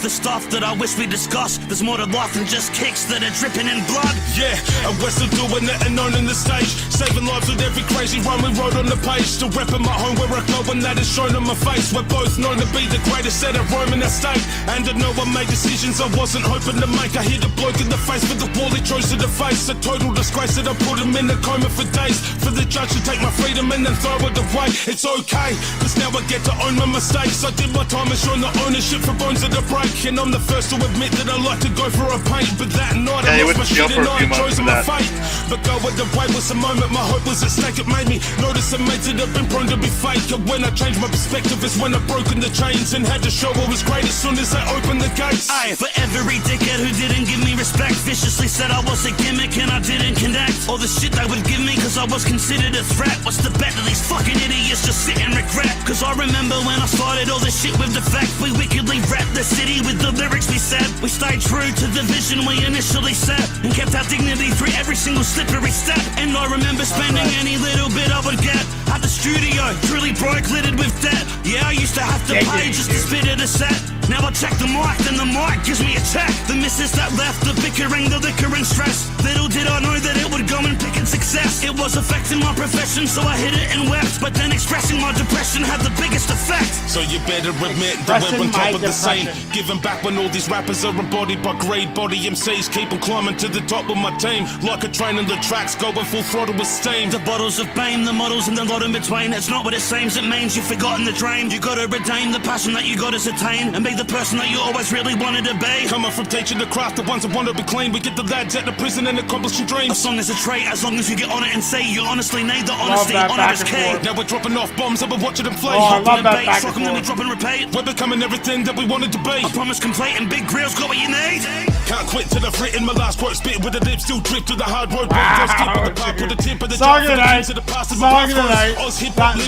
that I wish we discussed. There's more to life than just kicks that are dripping in blood. Yeah, and we're still doing it and owning the stage, saving lives with every crazy rhyme we wrote on the page. Still repping my home where I go and that is shown on my face. We're both known to be the greatest set of Rome in the state, and I know I made decisions I wasn't hoping to make. I hit a bloke in the face with the wall he chose to the face. A total disgrace that I put him in a coma for days. For the judge to take my freedom and then throw it away. It's okay, cause now I get to own my mistakes. I did my time and shown the ownership for bones that are break. And I'm the first to admit that I like to go for a paint. But that night I lost my shit and I chose my fate. But go with the way was the moment my hope was at stake. It made me notice the mates that have been prone to be fake. And when I changed my perspective is when I broken the chains and had to show I was great as soon as I opened the gates. Aye, for every dickhead who didn't give me respect, viciously said I was a gimmick and I didn't connect. All the shit they would give me cause I was considered a threat. What's the bet that these fucking idiots just sit and regret? Cause I remember when I started all this shit with the fact. We wickedly wrapped the city with the lyrics we said. We stayed true to the vision we initially set and kept our dignity through every single slippery step. And I remember spending any little bit I would get at the studio, truly broke, littered with debt. Yeah, I used to have to pay just to spit at a set. Now I check the mic, then the mic gives me a check. The misses that left, the bickering, the liquor and stress. Little did I know that it would go and pick in success. It was affecting my profession, so I hid it and wept. But then expressing my depression had the biggest effect. So you better admit that we're on top of the scene. Giving back when all these rappers are embodied by great body MCs. Keep on climbing to the top with my team. Like a train on the tracks, going full throttle with steam. The bottles of BAME, the models and the lot in between. It's not what it seems, it means you've forgotten the drain. You gotta retain the passion that you gotta attain and be the person that you always really wanted to be. Coming from teaching the craft, the ones that want to be clean. We get the lads at the prison and accomplishing dreams. A song is a trait, as long as you get on it and say you honestly need the honesty. Honor is key. Now we're dropping off bombs and we're watching them flee. Oh, I love that back and forth. Then we drop and repeat. We're becoming everything that we wanted to be. I promise complete and Big Grill's got what you need. Can't quit till I've written my last quote. Spit with the lip, still drip to the hard road. Song of the night. Song of the night.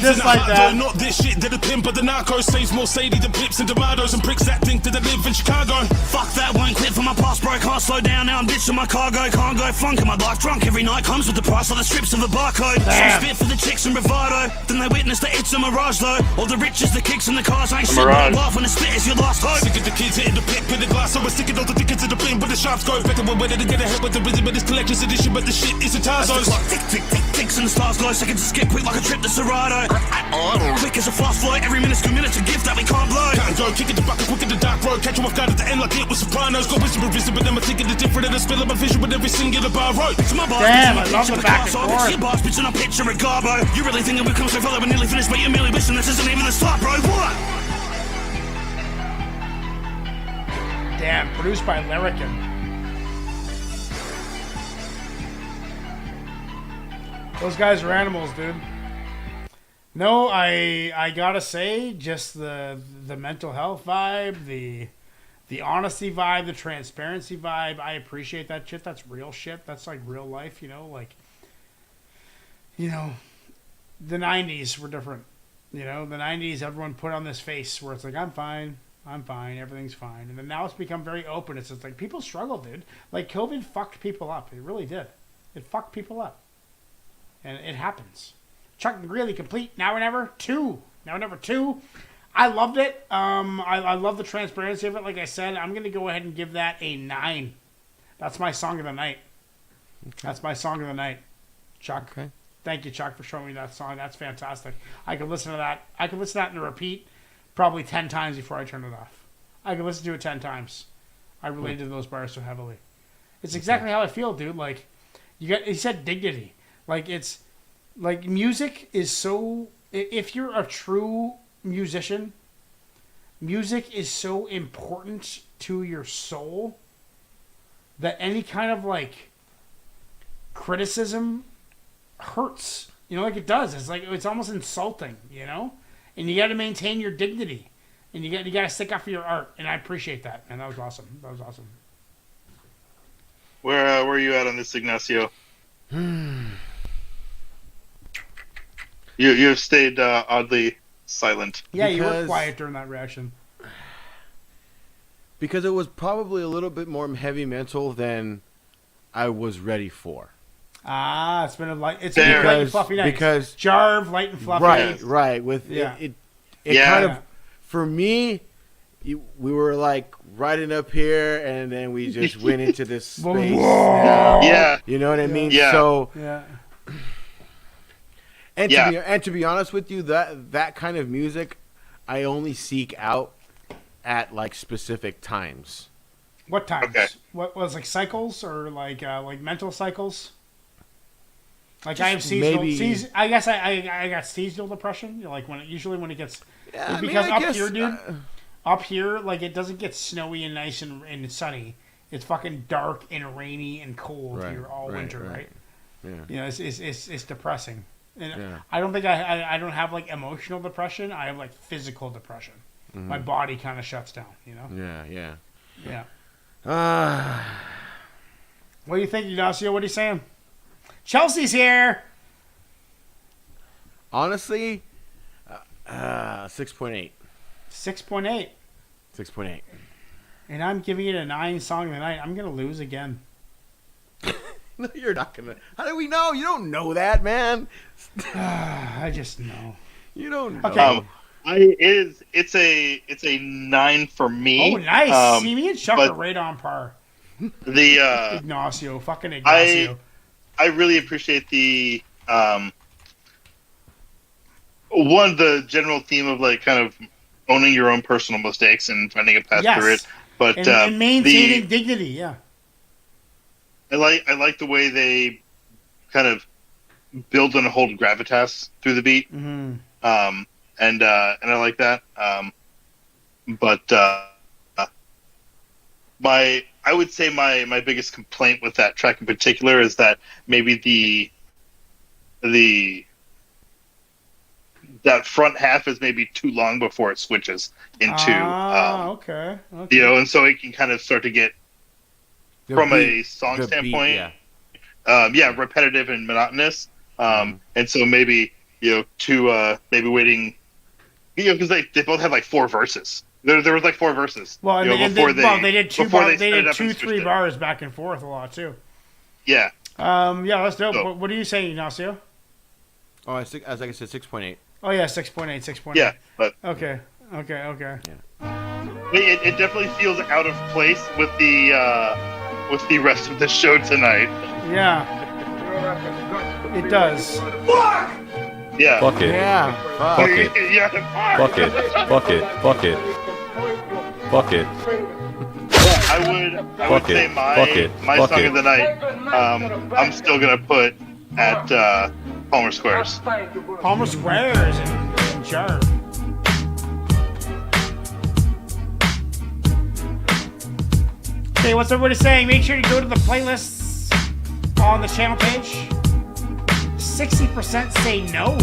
Just like that. Not this shit, they're the pimp of the narcos. Saves more Sadie than pips and tomatoes and pricks that think that they live in Chicago. Fuck that, won't quit for my past, bro. Can't slow down now, I'm ditching my cargo. Can't go flunking my life drunk. Every night comes with the price of the strips of a barcode. Some spit for the chicks and bravado. Then they witness that it's a mirage though. All the riches, the kicks and the cars ain't shit. Laugh when the spit is your last hope. Sick of the kids hitting the pit with the glass. So we're sticking all the tickets to the bin, but the sharps go better. We're ready to get ahead with the rhythm of this collector's edition, but the shit is a Tarzos. Tick, tick, tick, ticks and the stars glow. Seconds to skip quick like a trip to Serato. Quick as a fast flight, every minute's 2 minutes a gift that we can't blow. Can't go, kicking the bucket quick in the dark road. Catch you off guard at the end like it was Sopranos. Got wisdom and wisdom, but then I'm thinking the different and the spill of my vision with every singular bar road. Damn, I love the back and forth. Your boss, bitch, and I picture a garbo. You really thinking we've come so far that we're nearly finished, but you're merely wishing this isn't even the start, bro. What? Damn, produced by Lyrican. Those guys are animals, dude. No, I gotta say, just the mental health vibe, the honesty vibe, the transparency vibe. I appreciate that shit. That's real shit. That's like real life, you know. Like, you know, the 90s were different. You know, the 90s, everyone put on this face where it's like, I'm fine, everything's fine. And then now it's become very open. It's just like, people struggle, dude. Like, COVID fucked people up. It really did. It fucked people up. And it happens. Chuck and Greeley complete. Now or Never 2. Now or Never 2. I loved it. I love the transparency of it. Like I said, I'm going to go ahead and give that a 9. That's my song of the night. Okay. That's my song of the night. Chuck. Okay. Thank you, Chuck, for showing me that song. That's fantastic. I could listen to that. I could listen to that in a repeat probably 10 times before I turn it off. I could listen to it 10 times. I related to those bars so heavily. It's exactly how I feel, dude. Like, he said dignity. Like, it's Like, music is so... If you're a true musician, music is so important to your soul that any kind of, like, criticism hurts. You know, like it does. It's like, it's almost insulting, you know? And you got to maintain your dignity. And you got to stick up for your art. And I appreciate that. And that was awesome. That was awesome. Where are you at on this, Ignacio? You have stayed oddly silent. Yeah, you were quiet during that reaction. Because it was probably a little bit more heavy mental than I was ready for. Ah, it's been a light and fluffy night. Because JARV, light and fluffy. Right. With it kind of, for me, we were like riding up here, and then we just went into this space. Yeah, you know what I mean. Yeah. So yeah. And to be honest with you, that kind of music, I only seek out at like specific times. What times? Okay. What was like cycles or like mental cycles? Like Just I have seasonal. maybe- I guess I got seasonal depression. You know, like when it gets because I up guess, here, dude. Up here, like it doesn't get snowy and nice and sunny. It's fucking dark and rainy and cold here all winter, right? Yeah. You know, it's depressing. And Yeah. I don't think I don't have like emotional depression. I have like physical depression. Mhm. My body kind of shuts down. You know. Yeah. What do you think, Ignacio? What are you saying? Chelsea's here. Honestly, 6.8. 6.8. 6.8. And I'm giving it a 9 song of the night. I'm gonna lose again. No, you're not gonna. How do we know? You don't know that, man. I just know. You don't know. Okay. It's a 9 for me. Oh, nice. See, me and Chuck but are right on par. The Ignacio, fucking Ignacio. I really appreciate the the general theme of like kind of owning your own personal mistakes and finding a path through it. But and maintaining dignity, yeah. I like the way they kind of build and hold gravitas through the beat. Mm-hmm. And I like that. But I would say my biggest complaint with that track in particular is that maybe that front half is maybe too long before it switches into okay. You know, and so it can kind of start to get from a song standpoint repetitive and monotonous. And so maybe maybe waiting, because they both have like 4 verses. There was like 4 verses. Well, they did 2-3 bars back and forth a lot too. Yeah. That's dope. So, what are you saying, Ignacio? Oh, as like I said, 6.8. Oh yeah, 6.8. Yeah, but okay. Yeah. It definitely feels out of place with the rest of the show tonight. Yeah. It does. Fuck! Yeah. Fuck it. Yeah. Fuck it. Yeah. Fuck it. Fuck it. Fuck it. Fuck it. I would say my song of the night, I'm still gonna put at Palmer Squares. Palmer Squares and JARV. Okay, what's everybody saying? Make sure you go to the playlists on the channel page. 60% say no.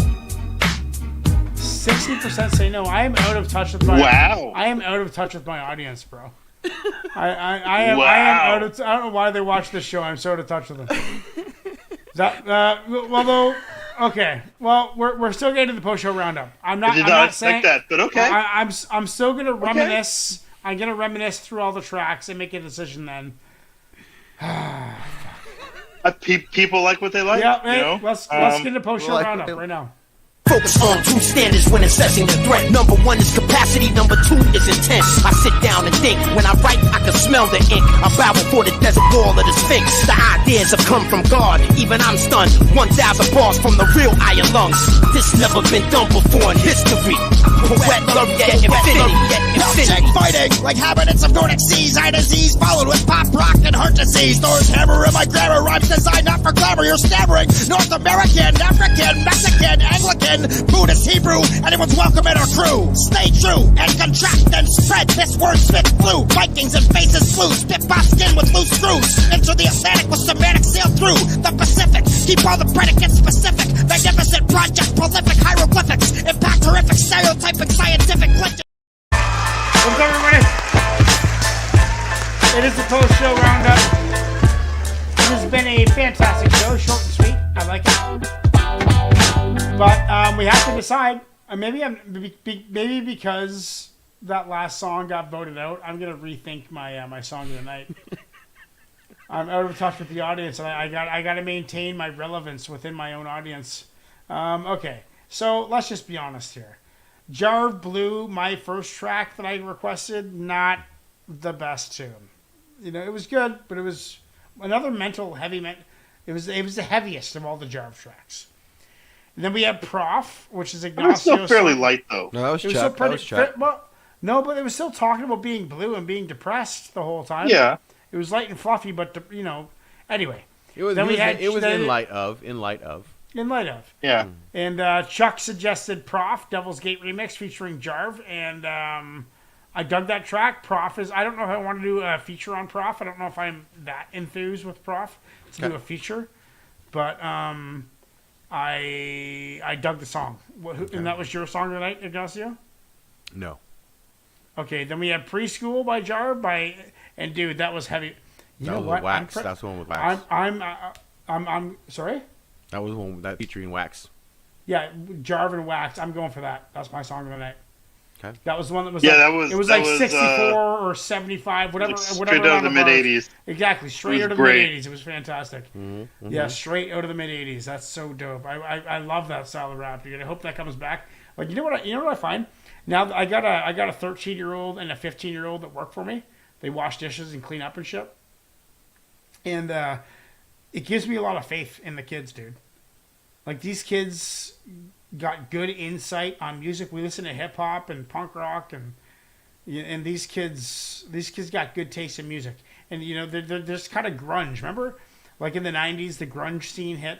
60% say no. I am out of touch with my. Wow. I am out of touch with my audience, bro. I am out of. I don't know why they watch this show. I'm so out of touch with them. Okay. Well, we're still getting to the post show roundup. I'm not expect saying that, but okay. I'm still gonna reminisce. I'm gonna reminisce through all the tracks and make a decision then. People like what they like. Yeah, man. You know? Let's get the post show roundup right now. Focus on two standards when assessing the threat. Number one is capacity, number two is intent. I sit down and think. When I write, I can smell the ink. I bow before the desert wall of the Sphinx. The ideas have come from God, even I'm stunned. 1,000 bars from the real iron lungs. This never been done before in history. Poet laureate infinity. Wilkshake fighting like habitants of Nordic seas. Eye disease followed with pop rock and heart disease. Thor's hammer in my grammar, rhymes designed not for glamour. You're stammering. North American, African, Mexican, Anglican, Buddhist, Hebrew. Anyone's welcome in our crew. Stay true and contract and spread this word spit flu. Vikings and faces flew. Spit pop skin with loose screws. Enter the Atlantic with semantic sail through the Pacific. Keep all the predicates specific. Magnificent project, prolific hieroglyphics. Impact horrific, stereotypic, scientific glitches. What's up, everybody? It is the post-show roundup. It has been a fantastic show, short and sweet. I like it. But we have to decide. Maybe because that last song got voted out, I'm gonna rethink my song of the night. I'm out of touch with the audience, and I got to maintain my relevance within my own audience. Okay, so let's just be honest here. JARV blew my first track that I requested. Not the best tune. You know, it was good, but it was another It was the heaviest of all the JARV tracks. And then we have Prof, which is Ignacio. It was still fairly light, though. No, that was Chuck. No, but it was still talking about being blue and being depressed the whole time. Yeah. It was light and fluffy, but, anyway. It was in light of. In light of. Yeah. And Chuck suggested Prof, Devil's Gate remix featuring JARV, and I dug that track. Prof is, I don't know if I want to do a feature on Prof. I don't know if I'm that enthused with Prof to do a feature, but I dug the song. And that was your song tonight, Ignacio? No. Okay, then we have Preschool by JARV and dude, that was heavy. You know what? Wax. That's the one with Wax. I'm sorry? That was one that featuring Wax. Yeah, JARV and Wax. I'm going for that. That's my song of the night. Okay. That was the one that was. Yeah, it was like 64 or 75, whatever. Straight out of the mid '80s. Exactly, straight out of the mid '80s. It was fantastic. Mm-hmm. Yeah, straight out of the mid '80s. That's so dope. I love that style of rap, dude. I hope that comes back. Like, you know what I find? Now I got a 13-year-old and a 15-year-old that work for me. They wash dishes and clean up and shit. And it gives me a lot of faith in the kids, dude. Like, these kids got good insight on music. We listen to hip hop and punk rock, and these kids got good taste in music. And they're just kind of grunge. Remember, like in the '90s, the grunge scene hit,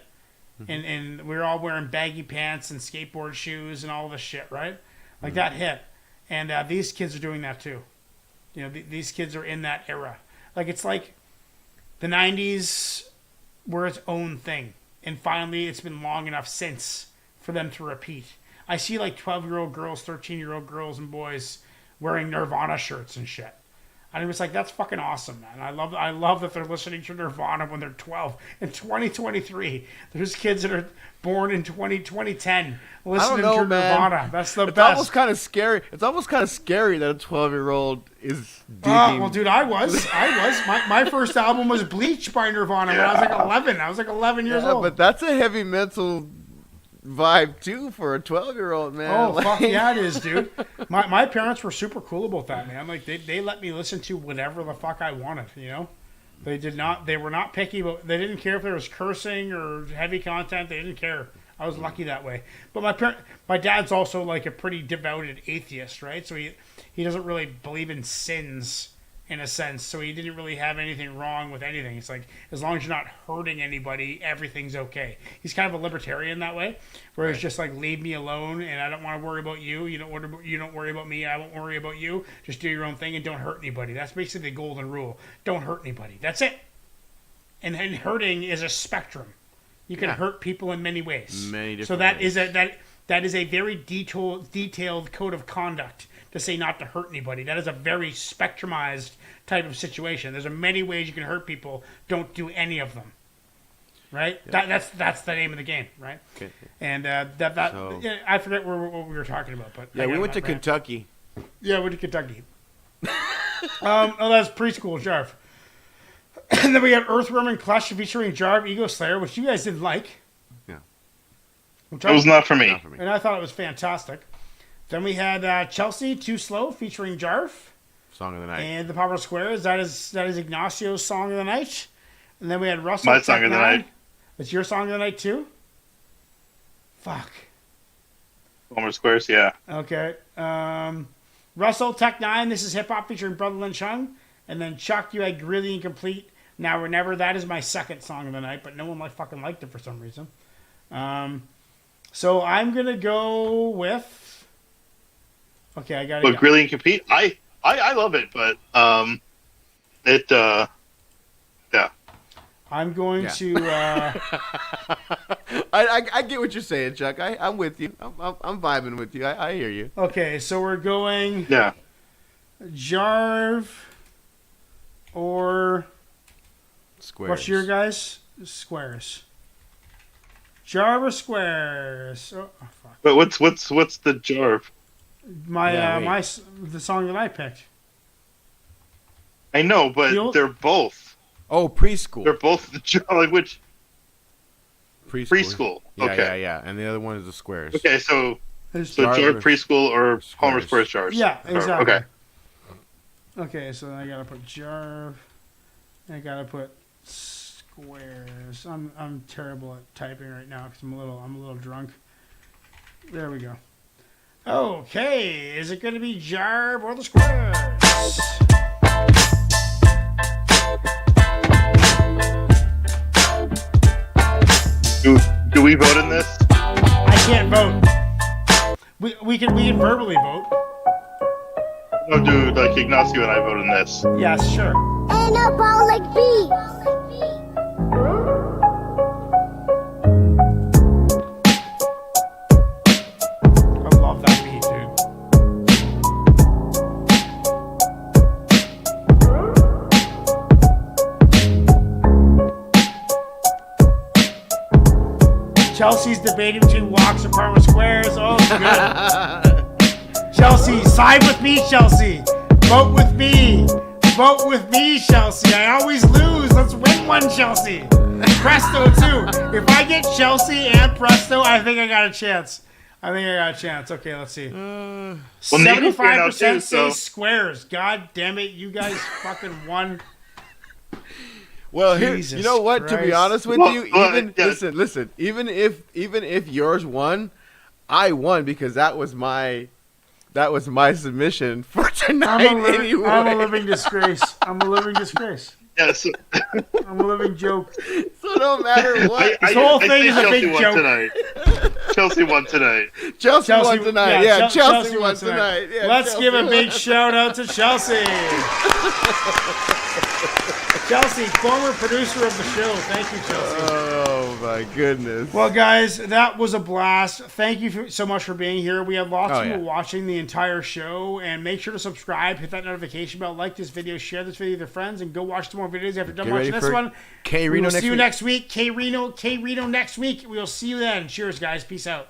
and we were all wearing baggy pants and skateboard shoes and all this shit, right? Like that hit, and these kids are doing that too. These kids are in that era. Like, it's like the '90s were its own thing, and finally, it's been long enough since for them to repeat. I see like 12-year-old girls, 13-year-old girls and boys wearing Nirvana shirts and shit. And it was like, that's fucking awesome, man. I love that they're listening to Nirvana when they're 12. In 2023, there's kids that are born in 2010 listening to Nirvana. That's the best. It's almost kind of scary. It's almost kind of scary that a 12-year-old is digging. Well, dude, I was. My first album was Bleach by Nirvana when I was like 11. I was like 11 years old. But that's a heavy mental vibe too for a 12-year-old, man. Oh, fuck yeah, it is, dude. My parents were super cool about that, man. Like, they let me listen to whatever the fuck I wanted, They were not picky, but they didn't care if there was cursing or heavy content. They didn't care. I was lucky that way. But my dad's also like a pretty devoted atheist, right? So he doesn't really believe in sins in a sense. So he didn't really have anything wrong with anything. It's like, as long as you're not hurting anybody, everything's okay. He's kind of a libertarian that way, where it's just like, leave me alone, and I don't want to worry about you. You don't worry about me. I won't worry about you. Just do your own thing and don't hurt anybody. That's basically the golden rule. Don't hurt anybody. That's it. And hurting is a spectrum. You can hurt people in many ways. Many different so that ways. that is a very detailed code of conduct to say not to hurt anybody. That is a very spectrumized type of situation. There's many ways you can hurt people. Don't do any of them. Right? Yeah. That's the name of the game, right? Okay. And I forget what we were talking about, but we went to Kentucky. Yeah, we went to Kentucky. That's Preschool JARV. And then we had Earthworm and Clutch featuring JARV, Ego Slayer, which you guys didn't like. Yeah. It was not for me. And I thought it was fantastic. Then we had Chelsea, Too Slow, featuring JARV. Song of the night. And the Poplar Squares. That is Ignacio's Song of the Night. And then we had Russell. My Song of the Night. It's your Song of the Night too? Fuck. Palmer Squares, yeah. Okay. Russell, Tech 9, This Is Hip Hop, featuring Brother Lynn Chung. And then Chuck, you had Really Incomplete, Now or Never. That is my second Song of the Night, but no one fucking liked it for some reason. So I'm going to go with... Okay, I got to Look, Really Incomplete? I love it, but yeah. I'm going to... I get what you're saying, Chuck. I'm with you. I'm vibing with you. I hear you. Okay, so we're going... Yeah. JARV or... Squares. What's your guys? Squares. JARV or Squares? Oh, fuck. But what's the JARV? The song that I picked. I know, but they're both. Oh, preschool. They're both like which? Preschool. Yeah, okay. Yeah. And the other one is the Squares. Okay, so JARV Preschool or Palmer Squares JARV. Yeah, exactly. Okay. Okay, so I gotta put JARV. I gotta put Squares. I'm terrible at typing right now because I'm a little drunk. There we go. Okay, is it gonna be JARV or the Squares? Do we vote in this? I can't vote. We can verbally vote. No, dude, like Ignacio and I vote in this. Yes, sure. Anabolic beat. I love that beat, dude. Chelsea's debating between walks and Palmer Squares. Oh, good. Chelsea, side with me, Chelsea. Vote with me. Vote with me, Chelsea. I always lose. Let's win one, Chelsea. Presto, too. If I get Chelsea and Presto, I think I got a chance. Okay, let's see. 75% say Squares. God damn it. You guys fucking won. Well, here, you know what? Christ. To be honest with you, listen. Even if yours won, I won because that was my submission for tonight. Anyway, I'm a living disgrace. Yes. I'm a living joke. So no matter what, this whole thing is a big joke. Chelsea won tonight. Chelsea won tonight. Yeah, Chelsea won tonight. Yeah, Let's give a big shout out to Chelsea. Chelsea, former producer of the show. Thank you, Chelsea. Oh, my goodness. Well, guys, that was a blast. Thank you so much for being here. We have lots of people watching the entire show. And make sure to subscribe, hit that notification bell, like this video, share this video with your friends, and go watch some more videos after done watching this one. We will see you next week. K-Reno next week. We will see you then. Cheers, guys. Peace out.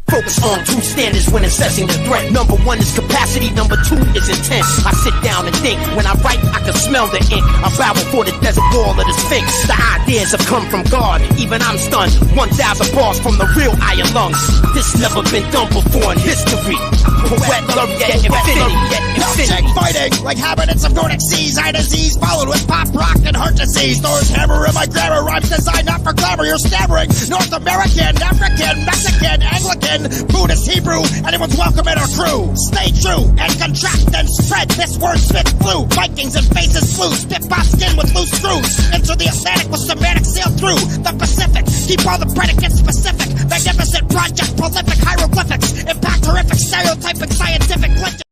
Focus on two standards when assessing the threat. Number one is capacity, number two is intent. I sit down and think. When I write, I can smell the ink. I bow before the desert wall of the Sphinx. The ideas have come from God. Even I'm stunned. 1,000 bars from the real iron lungs. This never been done before in history. Poet laureate infinity. Wilkshake fighting like habitants of Nordic seas. Eye disease followed with pop rock and heart disease. Thor's hammer in my grammar. Rhymes designed not for glamour. You're stammering. North American, African, Mexican, Anglican, Buddhist, Hebrew, anyone's welcome in our crew. Stay true and contract and spread this wordsmith flew. Vikings and faces flew, spit pop skin with loose screws. Into the Atlantic with semantic sail through the Pacific. Keep all the predicates specific. Magnificent project, prolific hieroglyphics. Impact horrific, stereotyping scientific legend.